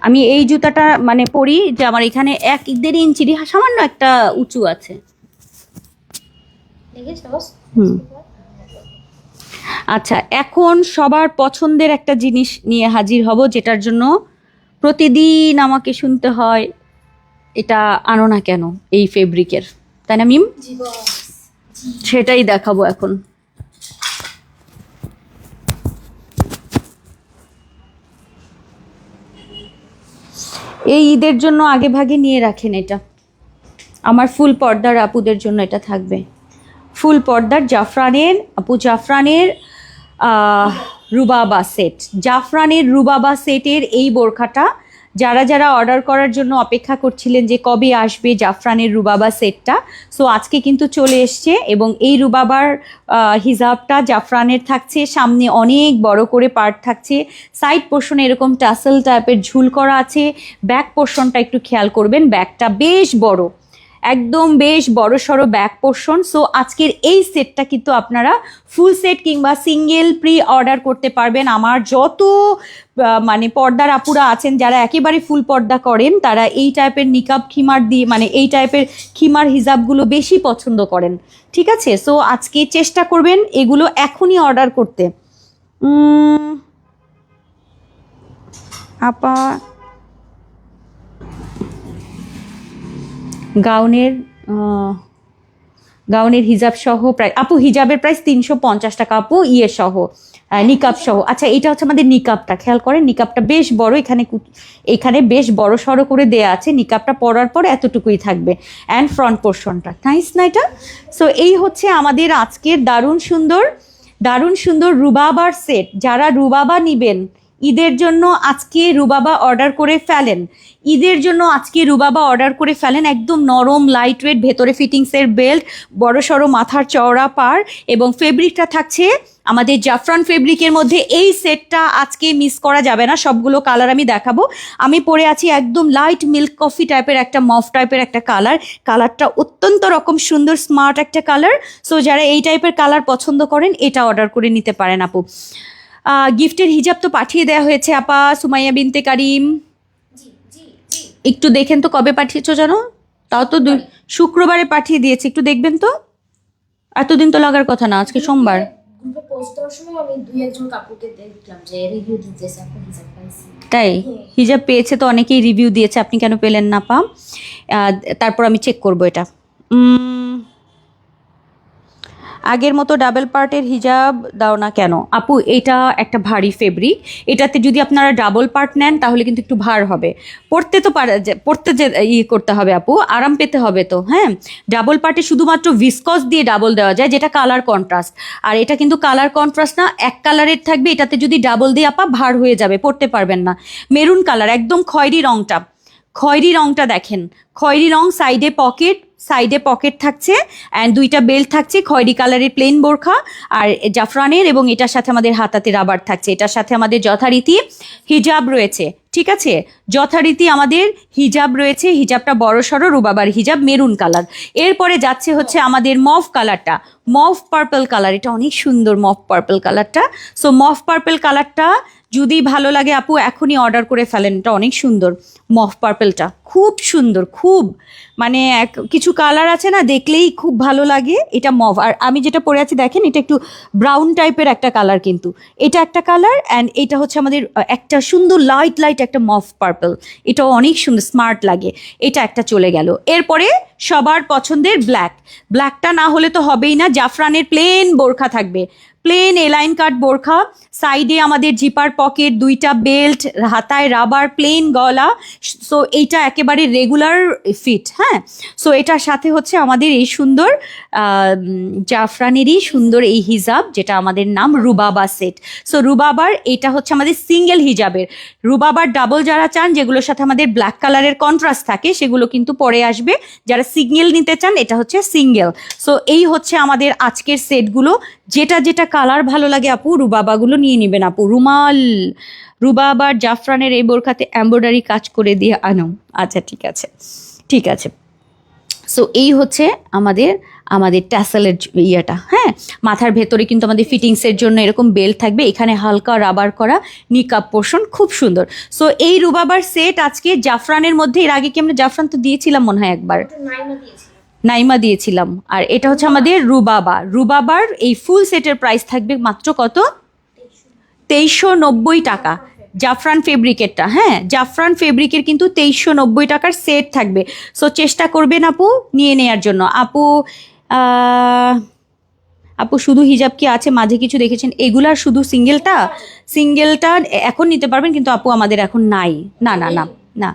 আমি এই জুতাটা মানে পরি যে আমার এখানে 1-1.5 ইঞ্চির সামান্য একটা উঁচু আছে। আচ্ছা এখন সবার পছন্দের একটা জিনিস নিয়ে হাজির হব, যেটার জন্য প্রতিদিন আমাকে শুনতে হয় এটা আনো না কেন, এই ফেব্রিকের, তাই না মিম? সেটাই দেখাবো এখন। এই ঈদের জন্য আগে ভাগে নিয়ে রাখেন, এটা আমার ফুল পর্দার আপুদের জন্য এটা থাকবে, ফুল পর্দার জাফরানের আপু, জাফরানের রুবাবা সেট, জাফরানের রুবাবা সেটের এই বোরখাটা যারা যারা অর্ডার করার জন্য অপেক্ষা করছিলেন যে কবে আসবে জাফরানের রুবাবা সেটটা, সো আজকে কিন্তু চলে এসছে। এবং এই রুবাবার হিজাবটা জাফরানের থাকছে, সামনে অনেক বড় করে পার্ট থাকছে, সাইড পোর্শনে এরকম টাসেল টাইপের ঝুল করা আছে, ব্যাক পোর্শনটা একটু খেয়াল করবেন, ব্যাকটা বেশ বড়, একদম বেশ বড় সড়ো ব্যাক পোর্শন। সো আজকের এই সেটটা কিন্তু আপনারা ফুল সেট কিংবা সিঙ্গেল প্রি অর্ডার করতে পারবেন। আমার যত মানে পর্দার আপুরা আছেন যারা একেবারে ফুল পর্দা করেন, তারা এই টাইপের নিকাব খিমার দিয়ে মানে এই টাইপের খিমার হিজাবগুলো বেশি পছন্দ করেন, ঠিক আছে? সো আজকে চেষ্টা করবেন এগুলো এখনই অর্ডার করতে। আপা গাউনের গাউনের হিজাব সহ প্রায় আপু হিজাবের প্রাইস 350 টাকা আপু, ইয়ে সহ নিকাব সহ। আচ্ছা, এটা হচ্ছে আমাদের নিকাবটা, খেয়াল করেন নিকাবটা বেশ বড়, এখানে বেশ বড় সড়ো করে দেয়া আছে। নিকাবটা পরার পর এতটুকুই থাকবে, অ্যান্ড ফ্রন্ট পোর্শনটা নাইস না এটা। সো এই হচ্ছে আমাদের আজকের দারুণ সুন্দর রুবাবার সেট। যারা রুবাবা নিবেন ঈদের জন্য আজকে রুবাবা অর্ডার করে ফেলেন, একদম নরম লাইট ওয়েট, ভেতরে ফিটিংসের বেল্ট, বড় সড়ো মাথার চওড়া পার, এবং ফেব্রিকটা থাকছে আমাদের জাফরান ফেব্রিকের মধ্যে। এই সেটটা আজকে মিস করা যাবে না, সবগুলো কালার আমি দেখাবো। আমি পরে আছি একদম লাইট মিল্ক কফি টাইপের একটা মফ টাইপের একটা কালারটা অত্যন্ত রকম সুন্দর স্মার্ট একটা কালার। সো যারা এই টাইপের কালার পছন্দ করেন এটা অর্ডার করে নিতে পারেন আপু। গিফটের হিজাব তো পাঠিয়ে দেওয়া হয়েছে আপা সুমাইয়া বিনতে কারিম। একটু দেখেন তো কবে পাঠিয়েছো জানো, তাও তো শুক্রবারে পাঠিয়ে দিয়েছি, একটু দেখবেন তো। এতদিন তো লাগার কথা না, আজকে সোমবার। গ্রুপে পোস্ট দেওয়ার সময় আমি 2-1 কাকুকে দেখলাম যে রিভিউ দিতেছে, আপনি হিসাব পাইছি। তাই হিজাব পেয়েছে তো অনেকেই রিভিউ দিয়েছে, আপনি কেন পেলেন না পা? তারপর আমি চেক করব এটা। আগের মতো ডাবল পার্টের হিজাব দাও না কেন আপু? এটা একটা ভারী ফেব্রিক, এটাতে যদি আপনারা ডাবল পার্ট নেন তাহলে কিন্তু একটু ভার হবে। পড়তে যে করতে হবে আপু, আরাম পেতে হবে তো। হ্যাঁ, ডাবল পার্টে শুধুমাত্র ভিসকস দিয়ে ডাবল দেওয়া যায়, যেটা কালার কন্ট্রাস্ট। আর এটা কিন্তু কালার কন্ট্রাস্ট না, এক কালারের থাকবে। এটাতে যদি ডাবল দিয়ে আপা ভার হয়ে যাবে, পড়তে পারবেন না। মেরুন কালার, একদম খয়েরি রংটা দেখেন, খয়েরি রং, সাইডে পকেট থাকছে, অ্যান্ড 2টা বেল্ট থাকছে, খয়েরি কালারের প্লেন বোরখা আর জাফরানের, এবং এটার সাথে আমাদের হাতাতে রাবার থাকছে। এটার সাথে আমাদের যথারীতি হিজাব রয়েছে, ঠিক আছে, যথারীতি আমাদের হিজাব রয়েছে। হিজাবটা বড় সড়ো রুবাবার হিজাব, মেরুন কালার। এরপরে যাচ্ছে হচ্ছে আমাদের মফ কালারটা, মফ পার্পল কালার। এটা অনেক সুন্দর মফ পার্পল কালারটা। সো মফ পার্পল কালারটা যদি ভালো লাগে আপু এখনই অর্ডার করে ফেলেন, এটা অনেক সুন্দর। মফ পার্পলটা খুব সুন্দর, খুব মানে কিছু কালার আছে না দেখলেই খুব ভালো লাগে। এটা মফ, আর আমি যেটা পরে আছি দেখেন, এটা একটু ব্রাউন টাইপের একটা কালার, কিন্তু এটা একটা কালার, অ্যান্ড এটা হচ্ছে আমাদের একটা সুন্দর লাইট একটা মফ পার্পল। এটাও অনেক সুন্দর, স্মার্ট লাগে। এটা একটা চলে গেল। এরপরে সবার পছন্দের ব্ল্যাকটা না হলে তো হবেই না। জাফরানের প্লেন বোরখা থাকবে, প্লেন এলাইন কাট বোরখা, সাইডে আমাদের জিপার পকেট, 2টা বেল্ট, হাতায় রাবার, প্লেন গলা। সো এইটা একেবারে রেগুলার ফিট। হ্যাঁ, সো এটার সাথে হচ্ছে আমাদের এই সুন্দর জাফরানেরই সুন্দর এই হিজাব, যেটা আমাদের নাম রুবাবা সেট। সো রুবাবার এটা হচ্ছে আমাদের সিঙ্গেল হিজাবের। রুবাবার ডাবল যারা চান, যেগুলোর সাথে আমাদের ব্ল্যাক কালারের কন্ট্রাস্ট থাকে, সেগুলো কিন্তু পরে আসবে। যারা সিঙ্গেল নিতে চান, এটা হচ্ছে সিঙ্গেল। সো এই হচ্ছে আমাদের আজকের সেটগুলো। যেটা কালার ভালো লাগে আপু, রুবাবাগুলো নিয়ে নেবেন আপু। রুবাবার জাফরানের এই বোরখাতে এমব্রয়ডারি কাজ করে দিয়ে আনো। আচ্ছা, ঠিক আছে। সো এই হচ্ছে আমাদের ট্যাসেলের ইয়েটা। হ্যাঁ, মাথার ভেতরে কিন্তু আমাদের ফিটিংসের জন্য এরকম বেল্ট থাকবে, এখানে হালকা রাবার করা নিকাব পোর্শন, খুব সুন্দর। সো এই রুবাবার সেট আজকে জাফরানের মধ্যে, এর আগে কি আমরা জাফরান তো দিয়েছিলাম মনে হয় একবার, নাইমা দিয়েছিলাম। আর এটা হচ্ছে আমাদের রুবাবার এই ফুল সেটের প্রাইস থাকবে মাত্র কত? 2390 টাকা। জাফরান ফেব্রিকেরটা, হ্যাঁ, জাফরান ফেব্রিকের কিন্তু 2390 টাকার সেট থাকবে। সো চেষ্টা করবেন আপু নিয়ে নেওয়ার জন্য। আপু শুধু হিজাব কি আছে, মাঝে কিছু দেখেছেন? এগুলার শুধু সিঙ্গেলটা এখন নিতে পারবেন, কিন্তু আপু আমাদের এখন নাই। না,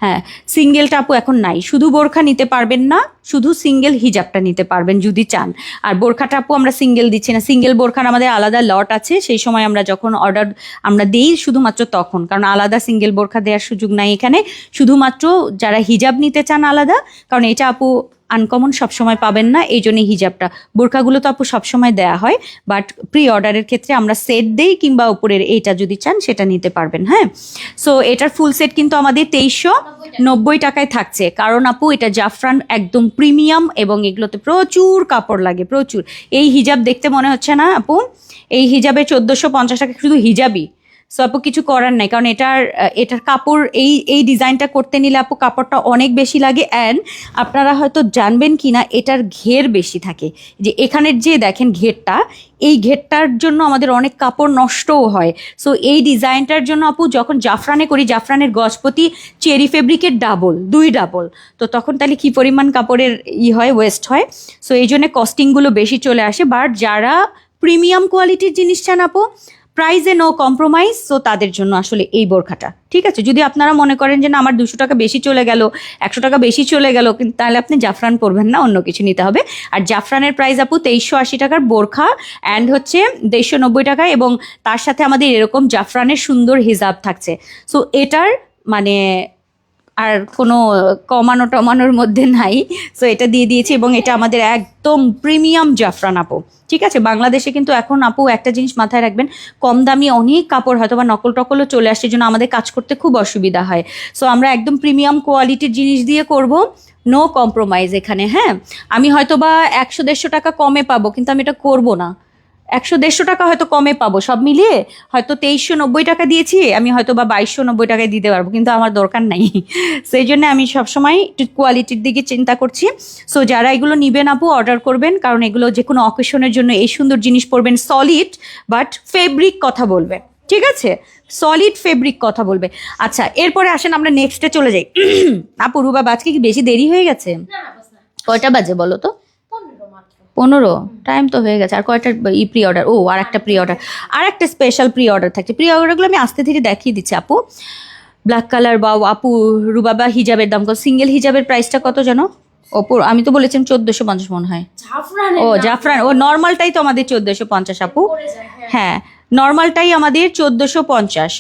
হ্যাঁ, সিঙ্গেলটা আপু এখন নাই। শুধু বোরখা নিতে পারবেন না, শুধু সিঙ্গেল হিজাবটা নিতে পারবেন যদি চান। আর বোরখাটা আপু আমরা সিঙ্গেল দিচ্ছি না, সিঙ্গেল বোরখার আমাদের আলাদা লট আছে। সেই সময় আমরা যখন অর্ডার আমরা দেই শুধুমাত্র তখন, কারণ আলাদা সিঙ্গেল বোরখা দেওয়ার সুযোগ নাই এখানে। শুধুমাত্র যারা হিজাব নিতে চান আলাদা, কারণ এটা আপু আনকমন সবসময় পাবেন না, এই জন্যই হিজাবটা। বোরখাগুলো তো আপু সবসময় দেয়া হয়, বাট প্রি অর্ডারের ক্ষেত্রে আমরা সেট দেই, কিংবা উপরের এইটা যদি চান সেটা নিতে পারবেন। হ্যাঁ, সো এটার ফুল সেট কিন্তু আমাদের 2390 টাকায় থাকছে, কারণ আপু এটা জাফরান একদম প্রিমিয়াম, এবং এগুলোতে প্রচুর কাপড় লাগে, প্রচুর। এই হিজাব দেখতে মনে হচ্ছে না আপু, এই হিজাবে 1450 টাকা শুধু হিজাবই। সো আপু কিছু করার নাই, কারণ এটার কাপড় এই ডিজাইনটা করতে নিলে আপু কাপড়টা অনেক বেশি লাগে। অ্যান্ড আপনারা হয়তো জানবেন কি না, এটার ঘের বেশি থাকে, যে এখানের যে দেখেন ঘেরটা, এই ঘেরটার জন্য আমাদের অনেক কাপড় নষ্টও হয়। সো এই ডিজাইনটার জন্য আপু যখন জাফরানে করি, জাফরানের গজপতি চেরি ফেব্রিকের দুই ডাবল, তো তখন তাহলে কি পরিমাণ কাপড়ের হয়, ওয়েস্ট হয়। সো এই জন্য কস্টিংগুলো বেশি চলে আসে। বাট যারা প্রিমিয়াম কোয়ালিটির জিনিস চান আপু, প্রাইসে নো কম্প্রোমাইজ, সো তাদের জন্য আসলে এই বোরখাটা ঠিক আছে। যদি আপনারা মনে করেন যে না আমার 200 টাকা বেশি চলে গেল, 100 টাকা বেশি চলে গেল, কিন্তু তাহলে আপনি জাফরান পরবেন না, অন্য কিছু নিতে হবে। আর জাফরানের প্রাইস আপু 2380 টাকার বোরখা, অ্যান্ড হচ্ছে 190 টাকা, এবং তার সাথে আমাদের এরকম জাফরানের সুন্দর হিজাব থাকছে। সো এটার মানে আর কোনো কমানোর মধ্যে নাই। সো এটা দিয়ে দিয়েছি, এবং এটা আমাদের একদম প্রিমিয়াম জাফরান আপু, ঠিক আছে। বাংলাদেশে কিন্তু এখন আপু একটা জিনিস মাথায় রাখবেন, কম দামি অনেক কাপড় হয়তো বা নকল টকলও চলে আসছে, জন্য আমাদের কাজ করতে খুব অসুবিধা হয়। সো আমরা একদম প্রিমিয়াম কোয়ালিটির জিনিস দিয়ে করব, নো কম্প্রোমাইজ এখানে। হ্যাঁ, আমি হয়তো বা 100-150 টাকা কমে পাবো, কিন্তু আমি এটা করবো না। 100-150 টাকা হয়তো কমে পাবো, সব মিলিয়ে হয়তো 2390 টাকা দিয়েছি, আমি হয়তো বা 2290 টাকায় দিতে পারবো, কিন্তু আমার দরকার নাই। সেই জন্য আমি সবসময় একটু কোয়ালিটির দিকে চিন্তা করছি। সো যারা এগুলো নিবেন আপু, অর্ডার করবেন, কারণ এগুলো যে কোনো অকেশনের জন্য এই সুন্দর জিনিস পরবেন, সলিড বাট ফেব্রিক কথা বলবে, ঠিক আছে, সলিড ফেব্রিক কথা বলবে। আচ্ছা, এরপরে আসেন আমরা নেক্সটে চলে যাই। আপু রুবা, আজকে কি বেশি দেরি হয়ে গেছে? কয়টা বাজে বলো তো? 15 টাইম তো হয়ে গেছে। আর কয়টা প্রি অর্ডার? ও, আর একটা প্রি অর্ডার, আর একটা স্পেশাল প্রি অর্ডার থাকছে। প্রি অর্ডারগুলো আমি আস্তে ধীরে দেখিয়ে দিচ্ছি আপু। ব্ল্যাক কালার বা আপু রুবাবা হিজাবের দাম কত? সিঙ্গেল হিজাবের প্রাইসটা কত জানো? ওপর আমি তো বলেছিলাম 1450 মনে হয়। ও জাফরান, ও নর্মালটাই তো আমাদের 1450 আপু। হ্যাঁ, নর্মালটাই আমাদের 1450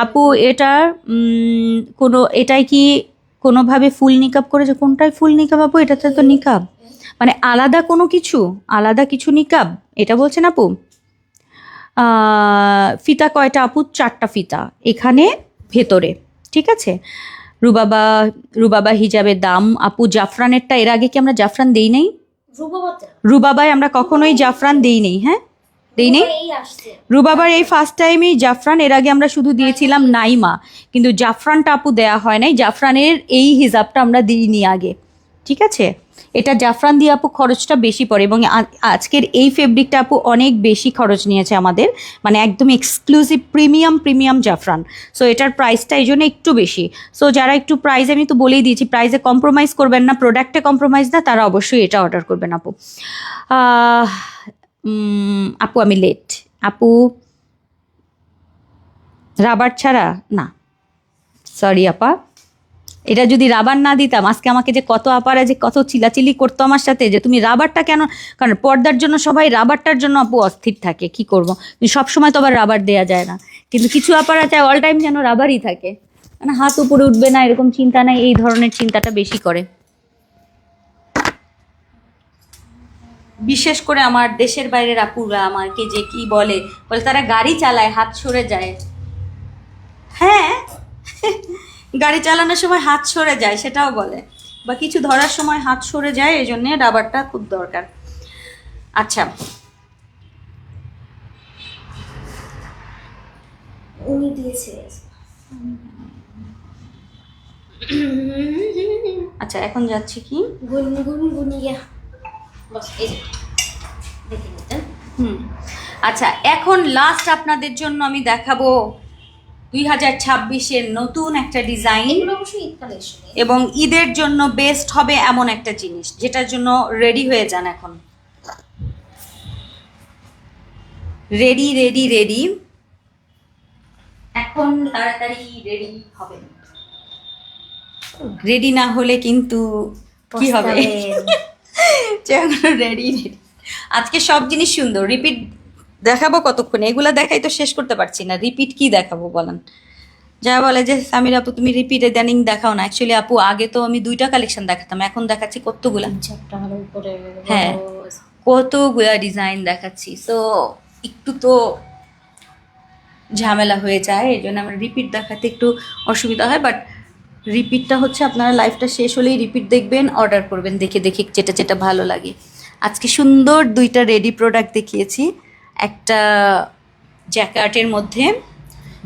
আপু। এটা এটাই কি কোনোভাবে ফুল নিকাব করেছে? কোনটাই ফুল নিকাব আপু? এটাতে তো নিকাব, মানে আলাদা কিছু নিকাব, এটা বলছেন আপু। ফিতা কয়টা আপু? 4টা ফিতা এখানে ভেতরে, ঠিক আছে। রুবাবা হিজাবের দাম আপু, জাফরানেরটা এর আগে কি আমরা জাফরান দেই নাই? রুবাবায় আমরা কখনোই জাফরান দেই নেই। হ্যাঁ, দেই নেই। রুবাবার এই ফার্স্ট টাইমই জাফরান, এর আগে আমরা শুধু দিয়েছিলাম নাইমা, কিন্তু জাফরানটা আপু দেয়া হয় নাই। জাফরানের এই হিজাবটা আমরা দিইনি আগে, ঠিক আছে। এটা জাফরান দিয়ে আপু খরচটা বেশি পড়ে, এবং আজকের এই ফেব্রিকটা আপু অনেক বেশি খরচ নিয়েছে আমাদের, মানে একদম এক্সক্লুসিভ প্রিমিয়াম জাফরান। সো এটার প্রাইসটা এই জন্য একটু বেশি। সো যারা একটু প্রাইস, আমি তো বলেই দিয়েছি, প্রাইসে কম্প্রোমাইজ করবেন না, প্রোডাক্টে কম্প্রোমাইজ না, তারা অবশ্যই এটা অর্ডার করবেন আপু। আপু আমি লেট আপু, রাবার ছাড়া না, সরি আপা। এটা যদি রাবার না দিতাম, আজকে আমাকে যে কত আপারা যে কত চিলাচিলি করতো আমার সাথে, যে তুমি রাবারটা কেন, কারণ পর্দার জন্য সবাই রাবারটার জন্য আপু অস্থির থাকে, কি করবো, সবসময় তো আবার রাবার দেওয়া যায় না, কিন্তু কিছু আপারা চায় অল টাইম যেন রাবারই থাকে, মানে হাত উপরে উঠবে না এরকম চিন্তা নাই, এই ধরনের চিন্তাটা বেশি করে। বিশেষ করে আমার দেশের বাইরের আপুরা আমাকে যে কি বলে তারা গাড়ি চালায় হাত সরে যায়। হ্যাঁ, গাড়ি চালানোর সময় হাত সরে যায় সেটাও বলে, বা কিছু ধরার সময় হাত সরে যায়, এই জন্যে রাবারটা খুব দরকার। আচ্ছা, উনি দিয়েছে। আচ্ছা, এখন যাচ্ছি কি গুনগুনিয়া, বস এই যে দেখে নিতেন। আচ্ছা, এখন লাস্ট আপনাদের জন্য আমি দেখাবো 2026-এর নতুন একটা ডিজাইন, এবং ঈদের জন্য বেস্ট হবে এমন একটা জিনিস, যেটার জন্য রেডি হয়ে যান এখন। রেডি এখন তাড়াতাড়ি রেডি হবে, রেডি না হলে কিন্তু কি হবে। রেডি আজকে সব জিনিস সুন্দর, রিপিট দেখাবো কতক্ষণ, এগুলা দেখাই তো শেষ করতে পারছি না, রিপিট কি দেখাবো বলেন। যা বলে যে সামির আপু তুমি রিপিট ইদানিং দেখাও না, অ্যাকচুয়ালি আপু আগে তো আমি 2টা কালেকশন দেখাতাম, এখন দেখাচ্ছি কতগুলা, হ্যাঁ কতগুলা ডিজাইন দেখাচ্ছি। সো একটু তো ঝামেলা হয়ে যায়, এই জন্য আমার রিপিট দেখাতে একটু অসুবিধা হয়। বাট রিপিটটা হচ্ছে আপনারা লাইফটা শেষ হলেই রিপিট দেখবেন, অর্ডার করবেন দেখে যেটা ভালো লাগে। আজকে সুন্দর 2টা রেডি প্রোডাক্ট দেখিয়েছি, একটা জ্যাকেটের মধ্যে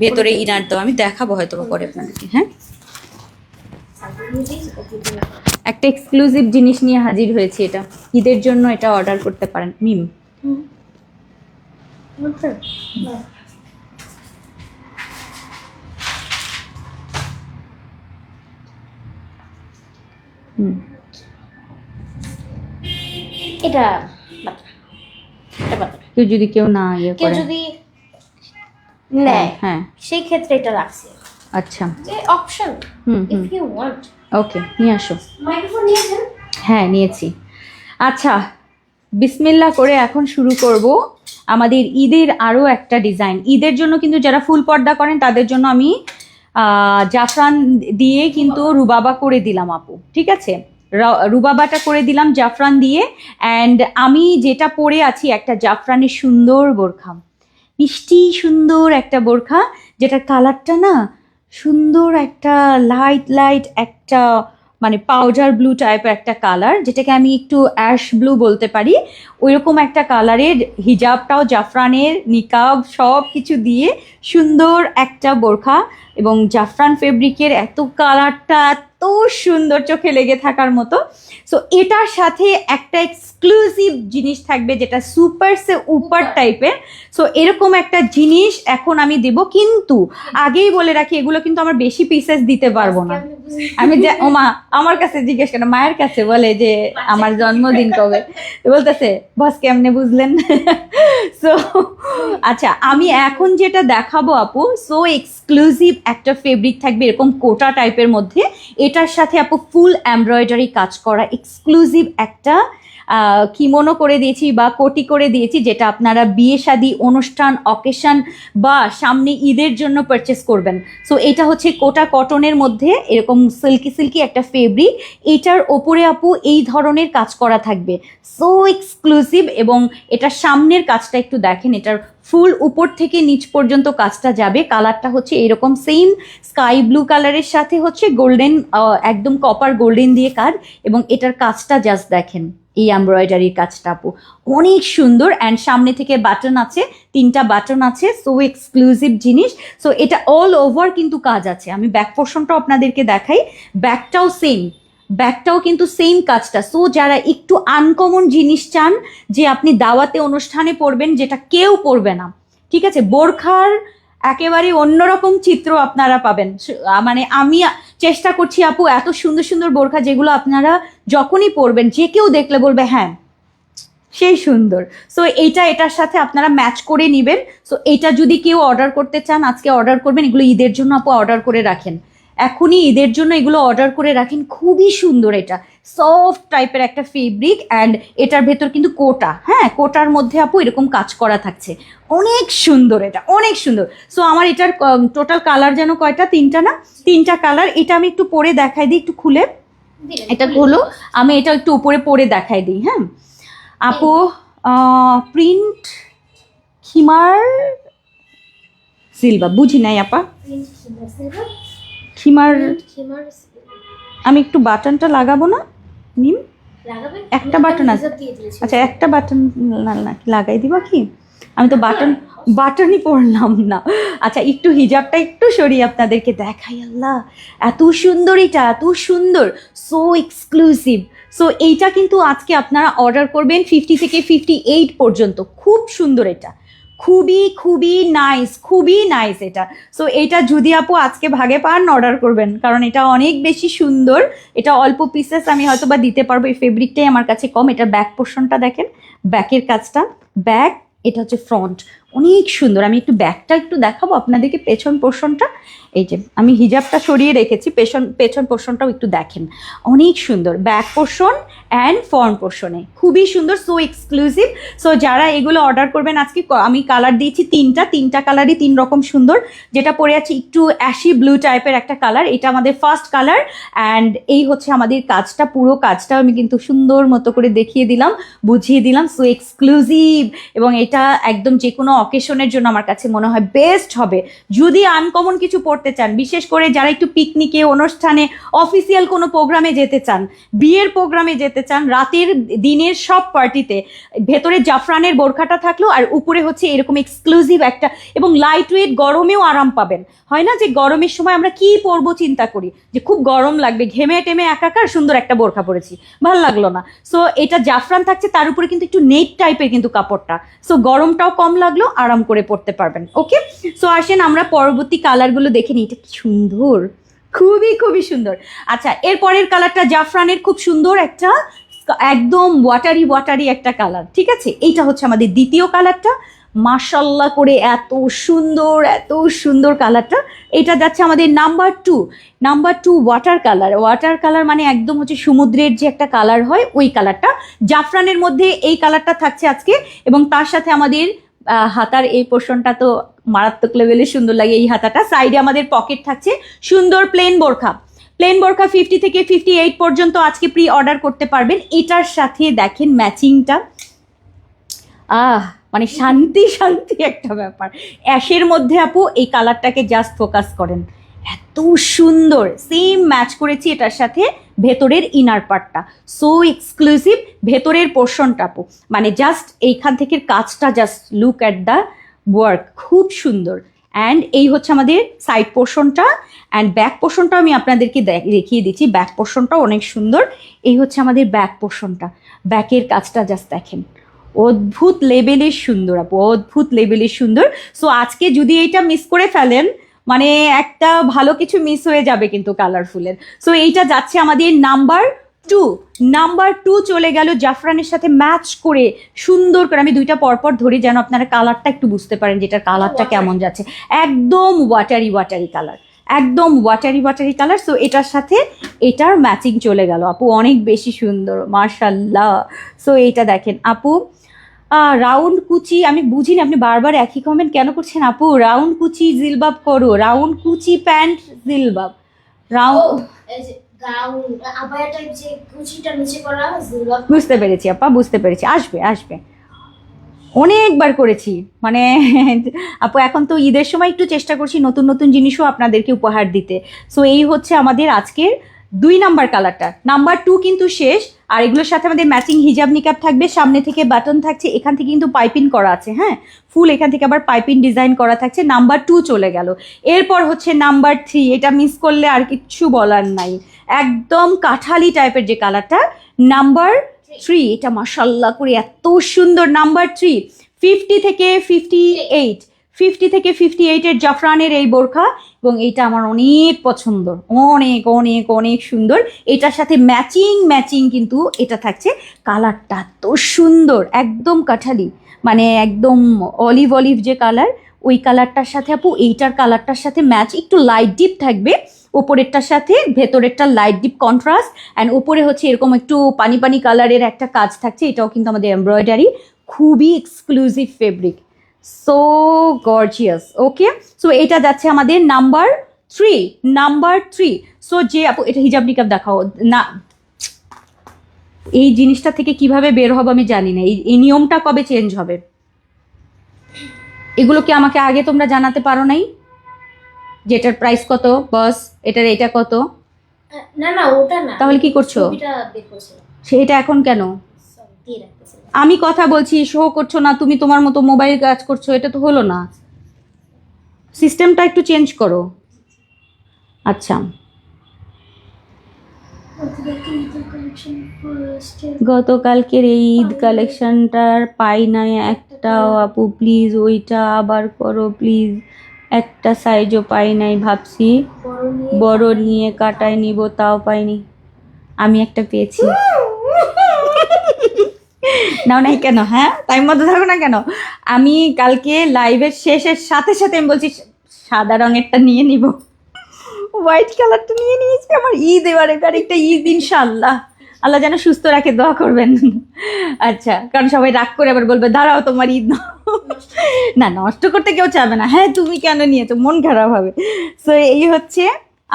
ভেতরে ইনার দাও, আমি দেখাবো হয়তো বা পরে আপনাদেরকে। হ্যাঁ, একটা এক্সক্লুসিভ জিনিস নিয়ে হাজির হয়েছি, এটা ঈদের জন্য এটা অর্ডার করতে পারেন মিম। এটা কেউ না ইয়ে কেউ করে, যদি নেয় হ্যাঁ সেই ক্ষেত্রে এটা রাখছি আচ্ছা, যে option hmm if you want. Okay, নিয়ে আসো। মাইক্রোফোন নিয়েছেন? হ্যাঁ নিয়েছি। আচ্ছা, বিসমিল্লাহ করে এখন শুরু করব আমাদের ঈদের আরও একটা ডিজাইন। ঈদের জন্য কিন্তু যারা ফুল পর্দা করেন তাদের জন্য আমি জাফরান দিয়ে কিন্তু রুবাবা করে দিলাম আপু, ঠিক আছে, রুবাবাটা করে দিলাম জাফরান দিয়ে। অ্যান্ড আমি যেটা পরে আছি একটা জাফরানের সুন্দর বোরখা, মিষ্টি সুন্দর একটা বোরখা, যেটার কালারটা না সুন্দর একটা লাইট একটা মানে পাউডার ব্লু টাইপের একটা কালার, যেটাকে আমি একটু অ্যাশ ব্লু বলতে পারি। ওইরকম একটা কালারের হিজাবটাও জাফরানের, নিকাব সব কিছু দিয়ে সুন্দর একটা বোরখা, এবং জাফরান ফেব্রিকের এত কালারটা এত সুন্দর, চোখে লেগে থাকার মতো। সো এটার সাথে একটা এক্সক্লুসিভ জিনিস থাকবে যেটা সুপার সে উপর টাইপের। সো এরকম একটা জিনিস এখন আমি দেব, কিন্তু আগেই বলে রাখি এগুলো কিন্তু আমার বেশি পিসেস দিতে পারবো না। আমি যে ও মা আমার কাছে জিজ্ঞেস করেন, মায়ের কাছে বলে যে আমার জন্মদিন কবে, বলতেছে বস কেমনে বুঝলেন। সো আচ্ছা, আমি এখন যেটা দেখাবো আপু সো এক্সক্লুসিভ একটা ফেব্রিক থাকবে এরকম কোটা টাইপের মধ্যে, এটার সাথে আপু ফুল এমব্রয়ডারি কাজ করা এক্সক্লুসিভ একটা কিমোনো করে দিয়েছি বা কোটি করে দিয়েছি, যেটা আপনারা বিয়ে শাদী অনুষ্ঠান অকেশন বা সামনে ঈদের জন্য পারচেস করবেন। সো এটা হচ্ছে কোটা কটনের মধ্যে এরকম সিল্কি একটা ফেব্রিক, এটার ওপরে আপু এই ধরনের কাজ করা থাকবে, সো এক্সক্লুসিভ। এবং এটার সামনের কাজটা একটু দেখেন, এটার ফুল উপর থেকে নিচ পর্যন্ত কাজটা যাবে। কালারটা হচ্ছে এরকম সেম স্কাই ব্লু কালারের সাথে হচ্ছে গোল্ডেন, একদম কপার গোল্ডেন দিয়ে কাজ, এবং এটার কাজটা জাস্ট দেখেন, এই এমব্রয়ডারির কাজটা আপু অনেক সুন্দর। অ্যান্ড সামনে থেকে বাটন আছে, 3টা বাটন আছে, সো এক্সক্লুসিভ জিনিস। সো এটা অল ওভার কিন্তু কাজ আছে। আমি ব্যাক পোর্শনটাও আপনাদেরকে দেখাই, ব্যাকটাও সেম, ব্যাকটাও কিন্তু সেম কাজটা। সো যারা একটু আনকমন জিনিস চান, যে আপনি দাওয়াতে অনুষ্ঠানে পরবেন যেটা কেউ পরবে না, ঠিক আছে, বোরখার একেবারে অন্যরকম চিত্র আপনারা পাবেন। মানে আমি চেষ্টা করছি আপু এত সুন্দর সুন্দর বোরখা যেগুলো আপনারা যখনই পরবেন যে কেউ দেখলে বলবে হ্যাঁ সেই সুন্দর। সো এটার সাথে আপনারা ম্যাচ করে নেবেন। সো এটা যদি কেউ অর্ডার করতে চান আজকে অর্ডার করবেন, এগুলো ঈদের জন্য আপু অর্ডার করে রাখেন, এখনই ঈদের জন্য এগুলো অর্ডার করে রাখেন। খুবই সুন্দর, এটা সফট টাইপের একটা ফেব্রিক, অ্যান্ড এটার ভেতর কিন্তু কোটা, হ্যাঁ কোটার মধ্যে আপু এরকম কাজ করা থাকছে, অনেক সুন্দর, এটা অনেক সুন্দর। সো আমার এটার টোটাল কালার যেন কয়টা, 3টা না, 3টা কালার। এটা আমি একটু পরে দেখাই দিই, একটু খুলে, এটা হলো আমি এটা একটু উপরে পরে দেখাই দিই। হ্যাঁ আপু, প্রিন্ট খিমার সিলভার, বুঝি নাই আপা, খিমার। আমি একটু বাটনটা লাগাবো না মিম, একটা বাটন আছে, আচ্ছা একটা বাটন লাগাই দিবা কি, আমি তো বাটনই পরলাম না। আচ্ছা একটু হিজাবটা একটু সরিয়ে আপনাদেরকে দেখাই, আল্লাহ এত সুন্দর, এটা এত সুন্দর, সো এক্সক্লুসিভ। সো এইটা কিন্তু আজকে আপনারা অর্ডার করবেন 50 থেকে 58 পর্যন্ত, খুব সুন্দর, এটা খুবই নাইস এটা। সো এটা যদি আপু আজকে ভাগে পান অর্ডার করবেন, কারণ এটা অনেক বেশি সুন্দর, এটা অল্প পিসেস আমি হয়তো বা দিতে পারবো, এই ফেব্রিকটাই আমার কাছে কম। এটার ব্যাক পোর্শনটা দেখেন, ব্যাকের কাজটা, ব্যাক, এটা হচ্ছে ফ্রন্ট, অনেক সুন্দর। আমি একটু ব্যাকটা একটু দেখাবো আপনাদেরকে, পেছন পোর্শনটা, এই যে আমি হিজাবটা সরিয়ে রেখেছি, পেছন পোর্শনটাও একটু দেখেন, অনেক সুন্দর ব্যাক পোর্শন অ্যান্ড ফ্রন্ট পোর্শনে, খুবই সুন্দর, সো এক্সক্লুসিভ। সো যারা এগুলো অর্ডার করবেন আজকে, আমি কালার দিয়েছি 3টা কালারই 3 রকম সুন্দর। যেটা পরে আছে একটু অ্যাশি ব্লু টাইপের একটা কালার, এটা আমাদের ফার্স্ট কালার। অ্যান্ড এই হচ্ছে আমাদের কাজটা, পুরো কাজটা আমি কিন্তু সুন্দর মতো করে দেখিয়ে দিলাম, বুঝিয়ে দিলাম, সো এক্সক্লুসিভ। এবং এটা একদম যে কোনো অকেশনের জন্য আমার কাছে মনে হয় বেস্ট হবে। যদি আনকমন কিছু পড়তে চান, বিশেষ করে যারা একটু পিকনিকে, অনুষ্ঠানে, অফিসিয়াল কোনো প্রোগ্রামে যেতে চান, বিয়ের প্রোগ্রামে যেতে চান, রাতের দিনের সব পার্টিতে ভেতরে জাফরানের বোরখাটা থাকলো আর উপরে হচ্ছে এরকম এক্সক্লুসিভ একটা, এবং লাইট ওয়েট, গরমেও আরাম পাবেন। হয় না যে গরমের সময় আমরা কি পরবো চিন্তা করি, যে খুব গরম লাগবে, ঘেমে টেমে একাকার, সুন্দর একটা বোরখা পরেছি, ভালো লাগলো না। সো এটা জাফরান থাকছে, তার উপরে কিন্তু একটু নেট টাইপের কিন্তু কাপড়টা, সো গরমটাও কম লাগলো, আরাম করে পরতে পারবেন। ওকে, সো আসেন আমরা পরবর্তী কালারগুলো দেখে নিই। এটা কি সুন্দর, খুবই খুবই সুন্দর। আচ্ছা, এর পরের কালারটা জাফরানের খুব সুন্দর একটা একদম ওয়াটারি একটা কালার। ঠিক আছে, এইটা হচ্ছে আমাদের দ্বিতীয় কালারটা। মাশাল্লাহ করে এত সুন্দর কালারটা। এটা যাচ্ছে আমাদের নাম্বার টু ওয়াটার কালার, মানে একদম হচ্ছে সমুদ্রের যে একটা কালার হয় ওই কালারটা। জাফরানের মধ্যে এই কালারটা থাকছে আজকে, এবং তার সাথে আমাদের হাতার এই পোর্শনটা তো মারাত্মক লেভেলে সুন্দর লাগে। এই হাতাটা সাইডে আমাদের পকেট থাকছে, সুন্দর প্লেন বোরখা 50 থেকে 58 পর্যন্ত আজকে প্রি অর্ডার করতে পারবেন। এটার সাথে দেখেন ম্যাচিংটা, মানে শান্তি একটা ব্যাপার। অ্যাশের মধ্যে আপু এই কালারটাকে জাস্ট ফোকাস করেন, এত সুন্দর। সেম ম্যাচ করেছি এটার সাথে ভেতরের ইনার পার্টটা, সো এক্সক্লুসিভ ভেতরের পোর্শনটা আপু, মানে জাস্ট এইখান থেকে কাজটা, just look at the work, খুব সুন্দর। অ্যান্ড এই হচ্ছে আমাদের সাইড পোর্শনটা, অ্যান্ড ব্যাক পোর্শনটা আমি আপনাদেরকে দেখিয়ে দিচ্ছি। ব্যাক পোর্শনটাও অনেক সুন্দর। এই হচ্ছে আমাদের ব্যাক পোর্শনটা, ব্যাকের কাজটা জাস্ট দেখেন, অদ্ভুত লেভেলের সুন্দর আপু, অদ্ভুত লেভেলের সুন্দর। সো আজকে যদি এইটা মিস করে ফেলেন, মানে একটা ভালো কিছু মিস হয়ে যাবে কিন্তু কালারফুলের। সো এইটা যাচ্ছে আমাদের নাম্বার টু চলে গেল জাফরানের সাথে ম্যাচ করে সুন্দর করে। আমি দুইটা পরপর ধরি যেন আপনারা কালারটা একটু বুঝতে পারেন যেটার কালারটা কেমন যাচ্ছে। একদম ওয়াটারি কালার, একদম ওয়াটারি কালার। সো এটার সাথে এটার ম্যাচিং চলে গেল আপু, অনেক বেশি সুন্দর মাশাল্লাহ। সো এইটা দেখেন আপু, রাউন্ড কুচি, আমি বুঝিনি আপনি বারবার একই কমেন্ট কেন করছেন আপু। রাউন্ড কুচি জিলবাব করো, রাউন্ড কুচি প্যান্ট জিলবাব, রাউন্ড, বুঝতে পেরেছি আপা, বুঝতে পেরেছি, আসবে অনেকবার করেছি মানে আপু। এখন তো ঈদের সময় একটু চেষ্টা করছি নতুন জিনিসও আপনাদেরকে উপহার দিতে। সো এই হচ্ছে আমাদের আজকের 2 নাম্বার কালারটা। নাম্বার 2 কিন্তু শেষ, আর এগুলোর সাথে আমাদের ম্যাচিং হিজাব নিকাব থাকবে, সামনে থেকে বাটন থাকছে, এখান থেকে কিন্তু পাইপিং করা আছে, হ্যাঁ ফুল, এখান থেকে আবার পাইপিং ডিজাইন করা থাকছে। নাম্বার 2 চলে গেল। এরপর হচ্ছে নাম্বার 3, এটা মিস করলে আর কিচ্ছু বলার নাই, একদম কাঠালি টাইপের যে কালারটা, নাম্বার 3। এটা মাশাল্লাহ করে এত সুন্দর। নাম্বার 3 50 থেকে 58 জাফরানের এই বোরখা, এবং এইটা আমার অনেক পছন্দ, অনেক সুন্দর। এটার সাথে ম্যাচিং কিন্তু এটা থাকছে। কালারটা এত সুন্দর, একদম কাঠালি, মানে একদম অলিভ যে কালার, ওই কালারটার সাথে আপু এইটার কালারটার সাথে ম্যাচ, একটু লাইট ডিপ থাকবে ওপরেরটার সাথে, ভেতরেরটা লাইট ডিপ কন্ট্রাস্ট, অ্যান্ড উপরে হচ্ছে এরকম একটু পানি কালারের একটা কাজ থাকছে। এটাও কিন্তু আমাদের এমব্রয়ডারি, খুবই এক্সক্লুসিভ ফেব্রিক, সো গর্জিয়াস। ওকে, সো এটা যাচ্ছে আমাদের নাম্বার 3। সো যে আপু এটা হিজাব নিকাব দেখাও না, এই জিনিসটা থেকে কিভাবে বের হবে আমি জানি না, এই নিয়মটা কবে চেঞ্জ হবে, এগুলো কি আমাকে আগে তোমরা জানাতে পারো নাই যেটার প্রাইস কত, বস এটা কত? না ওটা না, তাহলে কি করছো সেটা এখন কেন? আমি কথা বলছি, শো করছো না, তুমি তোমার মতো মোবাইল কাজ করছো, এটা তো হলো না, সিস্টেমটা একটু চেঞ্জ করো। আচ্ছা, গতকালকের এই ঈদ কালেকশনটার পাই নাই একটাও আপু, প্লিজ ওইটা আবার করো প্লিজ, একটা সাইজও পাই নাই, ভাবছি বড় নিয়ে কাটায় নিব, তাও পাইনি। আমি একটা পেয়েছি, নাও নাই কেন? হ্যাঁ, টাইম মতো থাকো না কেন? আমি কালকে লাইভের শেষের সাথে আমি বলছি সাদা রঙেরটা নিয়ে নিব, হোয়াইট কালারটা নিয়ে নিয়েছি। আমার ঈদ এবারে একটা ঈদ, ইনশাআল্লাহ আল্লাহ যেন সুস্থ রাখে, দোয়া করবেন। আচ্ছা, কারণ সবাই রাগ করে আবার বলবে দাঁড়াও তোমার ঈদ না, নষ্ট করতে কেউ চাবে না। হ্যাঁ, তুমি কেন নিয়েছো, মন খারাপ হবে। সো এই হচ্ছে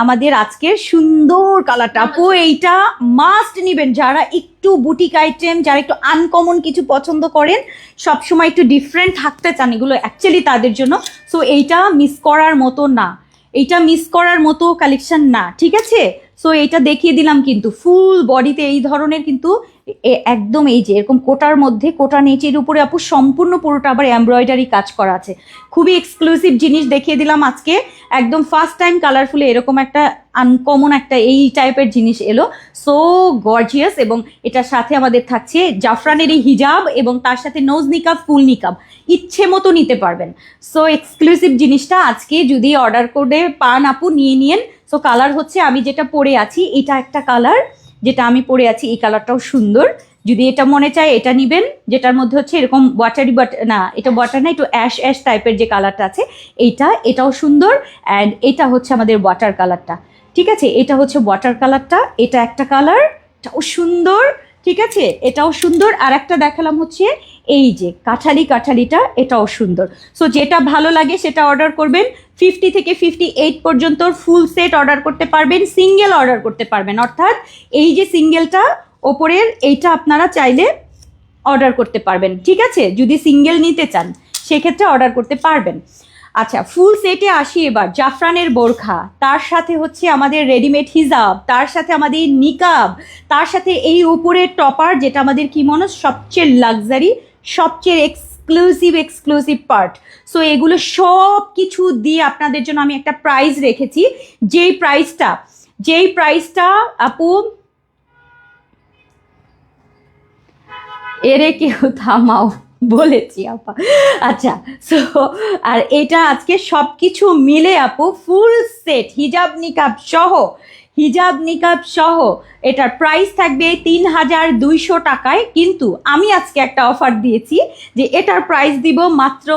আমাদের আজকের সুন্দর কালারটা। আপু এইটা মাস্ট নিবেন যারা একটু বুটিক আইটেম, যারা একটু আনকমন কিছু পছন্দ করেন, সবসময় একটু ডিফারেন্ট থাকতে চান, এগুলো অ্যাকচুয়ালি তাদের জন্য। সো এইটা মিস করার মতো না, এইটা মিস করার মতো কালেকশন না, ঠিক আছে। সো এইটা দেখিয়ে দিলাম, কিন্তু ফুল বডিতে এই ধরনের কিন্তু একদম এই যে এরকম কোটার মধ্যে, কোটা নেচের উপরে আপু সম্পূর্ণ পুরোটা আবার এমব্রয়ডারি কাজ করা আছে। খুবই এক্সক্লুসিভ জিনিস দেখিয়ে দিলাম আজকে, একদম ফার্স্ট টাইম কালারফুলে এরকম একটা আনকমন একটা এই টাইপের জিনিস এলো, সো গর্জিয়াস। এবং এটার সাথে আমাদের থাকছে জাফরানের এই হিজাব এবং তার সাথে নোজ নিকাব, ফুল নিকাব, ইচ্ছে মতো নিতে পারবেন। সো এক্সক্লুসিভ জিনিসটা আজকে যদি অর্ডার করে পান আপু নিয়ে নিন। সো কালার হচ্ছে আমি যেটা পরে আছি এটা একটা কালার, যেটা আমি পরে আছি এই কালারটাও সুন্দর। যদি এটা মনে চায় এটা নিবেন, যেটার মধ্যে হচ্ছে এরকম ওয়াটারি না, এটা ওয়াটার না, একটু অ্যাশ অ্যাশ টাইপের যে কালারটা আছে এটাও সুন্দর। অ্যান্ড এটা হচ্ছে আমাদের ওয়াটার কালারটা, ঠিক আছে। এটা হচ্ছে ওয়াটার কালারটা, এটা একটা কালার, এটাও সুন্দর, ঠিক আছে, এটাও সুন্দর। আর একটা দেখালাম হচ্ছে এই যে কাঠালিটা, এটাও সুন্দর। সো যেটা ভালো লাগে সেটা অর্ডার করবেন। 50 থেকে 58 পর্যন্ত ফুল সেট অর্ডার করতে পারবেন, সিঙ্গেল অর্ডার করতে পারবেন, অর্থাৎ এই যে সিঙ্গেলটা ওপরের এইটা আপনারা চাইলে অর্ডার করতে পারবেন, ঠিক আছে। যদি সিঙ্গেল নিতে চান সেক্ষেত্রে অর্ডার করতে পারবেন। আচ্ছা, ফুল সেটে আসি এবার। জাফরানের বোরখা, তার সাথে হচ্ছে আমাদের রেডিমেড হিজাব, তার সাথে আমাদের নিকাব, তার সাথে এই উপরের টপার, যেটা আমাদের কি মনে সবচেয়ে লাক্সারি, সবচেয়ে এক্সক্লুসিভ পার্ট। সো এগুলো সব কিছু দিয়ে আপনাদের জন্য আমি একটা প্রাইস রেখেছি, যেই প্রাইসটা আপু এরে কেউ থামাও বলেছি আপা। আচ্ছা, সো আর এটা আজকে সব কিছু মিলে আপু ফুল সেট হিজাব নিকাব সহ এটার প্রাইস থাকবে 3200 টাকায়। কিন্তু আমি আজকে একটা অফার দিয়েছি যে এটার প্রাইস দিব মাত্র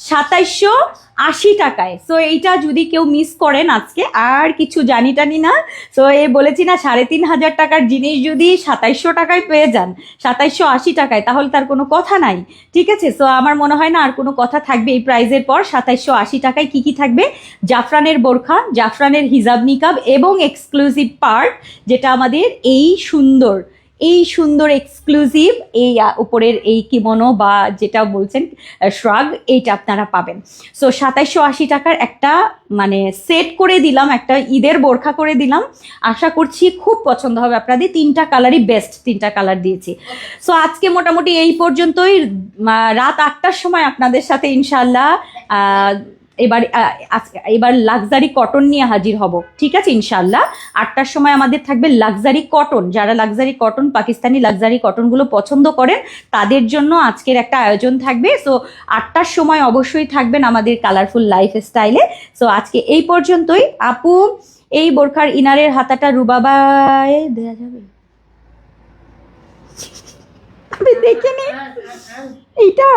2780 টাকায়। সো এইটা যদি কেউ মিস করেন আজকে আর কিছু জানি না। সো বলেছি না 3500 টাকার জিনিস যদি 2700 টাকায় পেয়ে যান, 2780 টাকায়, তাহলে তার কোনো কথা নাই, ঠিক আছে। সো আমার মনে হয় না আর কোনো কথা থাকবে এই প্রাইজের পর। 2780 টাকায় কি থাকবে? জাফরানের বোরখা, জাফরানের হিজাব নিকাব এবং এক্সক্লুসিভ পার্ট, যেটা আমাদের এই সুন্দর এক্সক্লুসিভ এই উপরের এই কিমোনো বা যেটা বলছেন শ্রাগ, এইটা আপনারা পাবেন। সো 2780 টাকার একটা মানে সেট করে দিলাম, একটা ঈদের বোরখা করে দিলাম। আশা করছি খুব পছন্দ হবে আপনাদের। 3টা কালারই বেস্ট, 3টা কালার দিয়েছি। সো আজকে মোটামুটি এই পর্যন্তই। রাত 8টার সময় আপনাদের সাথে ইনশাল্লাহ এবার লাক্সারি কটন নিয়ে হাজির হব, ঠিক আছে ইনশাল্লাহ। 8টার সময় আমাদের থাকবে লাক্সারি কটন। যারা লাক্সারি কটন, পাকিস্তানি লাক্সারি কটনগুলো পছন্দ করেন তাদের জন্য আজকের একটা আয়োজন থাকবে। সো 8টার সময় অবশ্যই থাকবেন আমাদের কালারফুল লাইফস্টাইলে। সো আজকে এই পর্যন্তই। আপু এই বোরখার ইনারের হাতাটা রুবাবায় দেয়া যাবে? আমি দেখিনি এইটা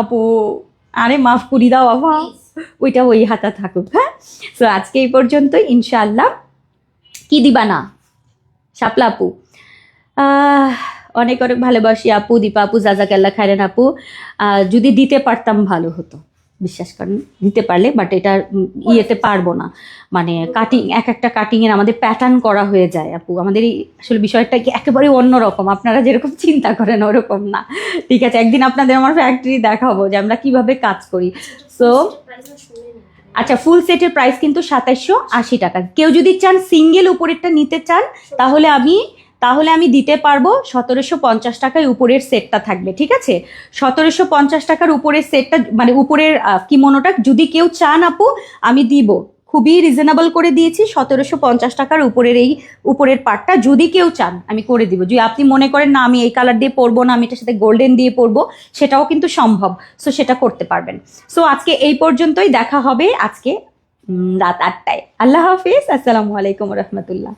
আপু, আরে মাফ করি দাও বাবা, ওইটা ওই হাতা থাকুক। হ্যাঁ, সো আজকে এই পর্যন্তই ইনশাআল্লাহ। কি দিবা না শাপলা আপু? অনেক ভালোবাসি আপু, দীপা আপু, জাজাকাল্লাহ খায়রান আপু। যদি দিতে পারতাম ভালো হতো, বিশ্বাস করেন, দিতে পারলে, বাট এটা ইয়েতে পারবো না। মানে কাটিং, একটা কাটিংয়ের আমাদের প্যাটার্ন করা হয়ে যায় আপু। আমাদের এই আসলে বিষয়টা কি একেবারে অন্যরকম, আপনারা যেরকম চিন্তা করেন ওরকম না, ঠিক আছে। একদিন আপনাদের আমার ফ্যাক্টরি দেখাবো যে আমরা কিভাবে কাজ করি। সো আচ্ছা, ফুল সেটের প্রাইস কিন্তু 2780 টাকা। কেউ যদি চান সিঙ্গেল উপরেরটা নিতে চান তাহলে আমি দিতে পারবো 1750 টাকায় উপরের সেটটা থাকবে, ঠিক আছে। 1750 টাকার উপরের সেটটা মানে উপরের কিমোনোটা যদি কেউ চান আপু আমি দিব, খুবই রিজনেবল করে দিয়েছি। 1750 টাকার উপরের পার্টটা যদি কেউ চান আমি করে দিব। যদি আপনি মনে করেন না আমি এই কালার দিয়ে পরবো না, আমি এটার সাথে গোল্ডেন দিয়ে পরবো, সেটাও কিন্তু সম্ভব। সো সেটা করতে পারবেন। সো আজকে এই পর্যন্তই, দেখা হবে আজকে রাত 8টায়। আল্লাহ হাফিজ, আসসালামু আলাইকুম রহমতুল্লাহ।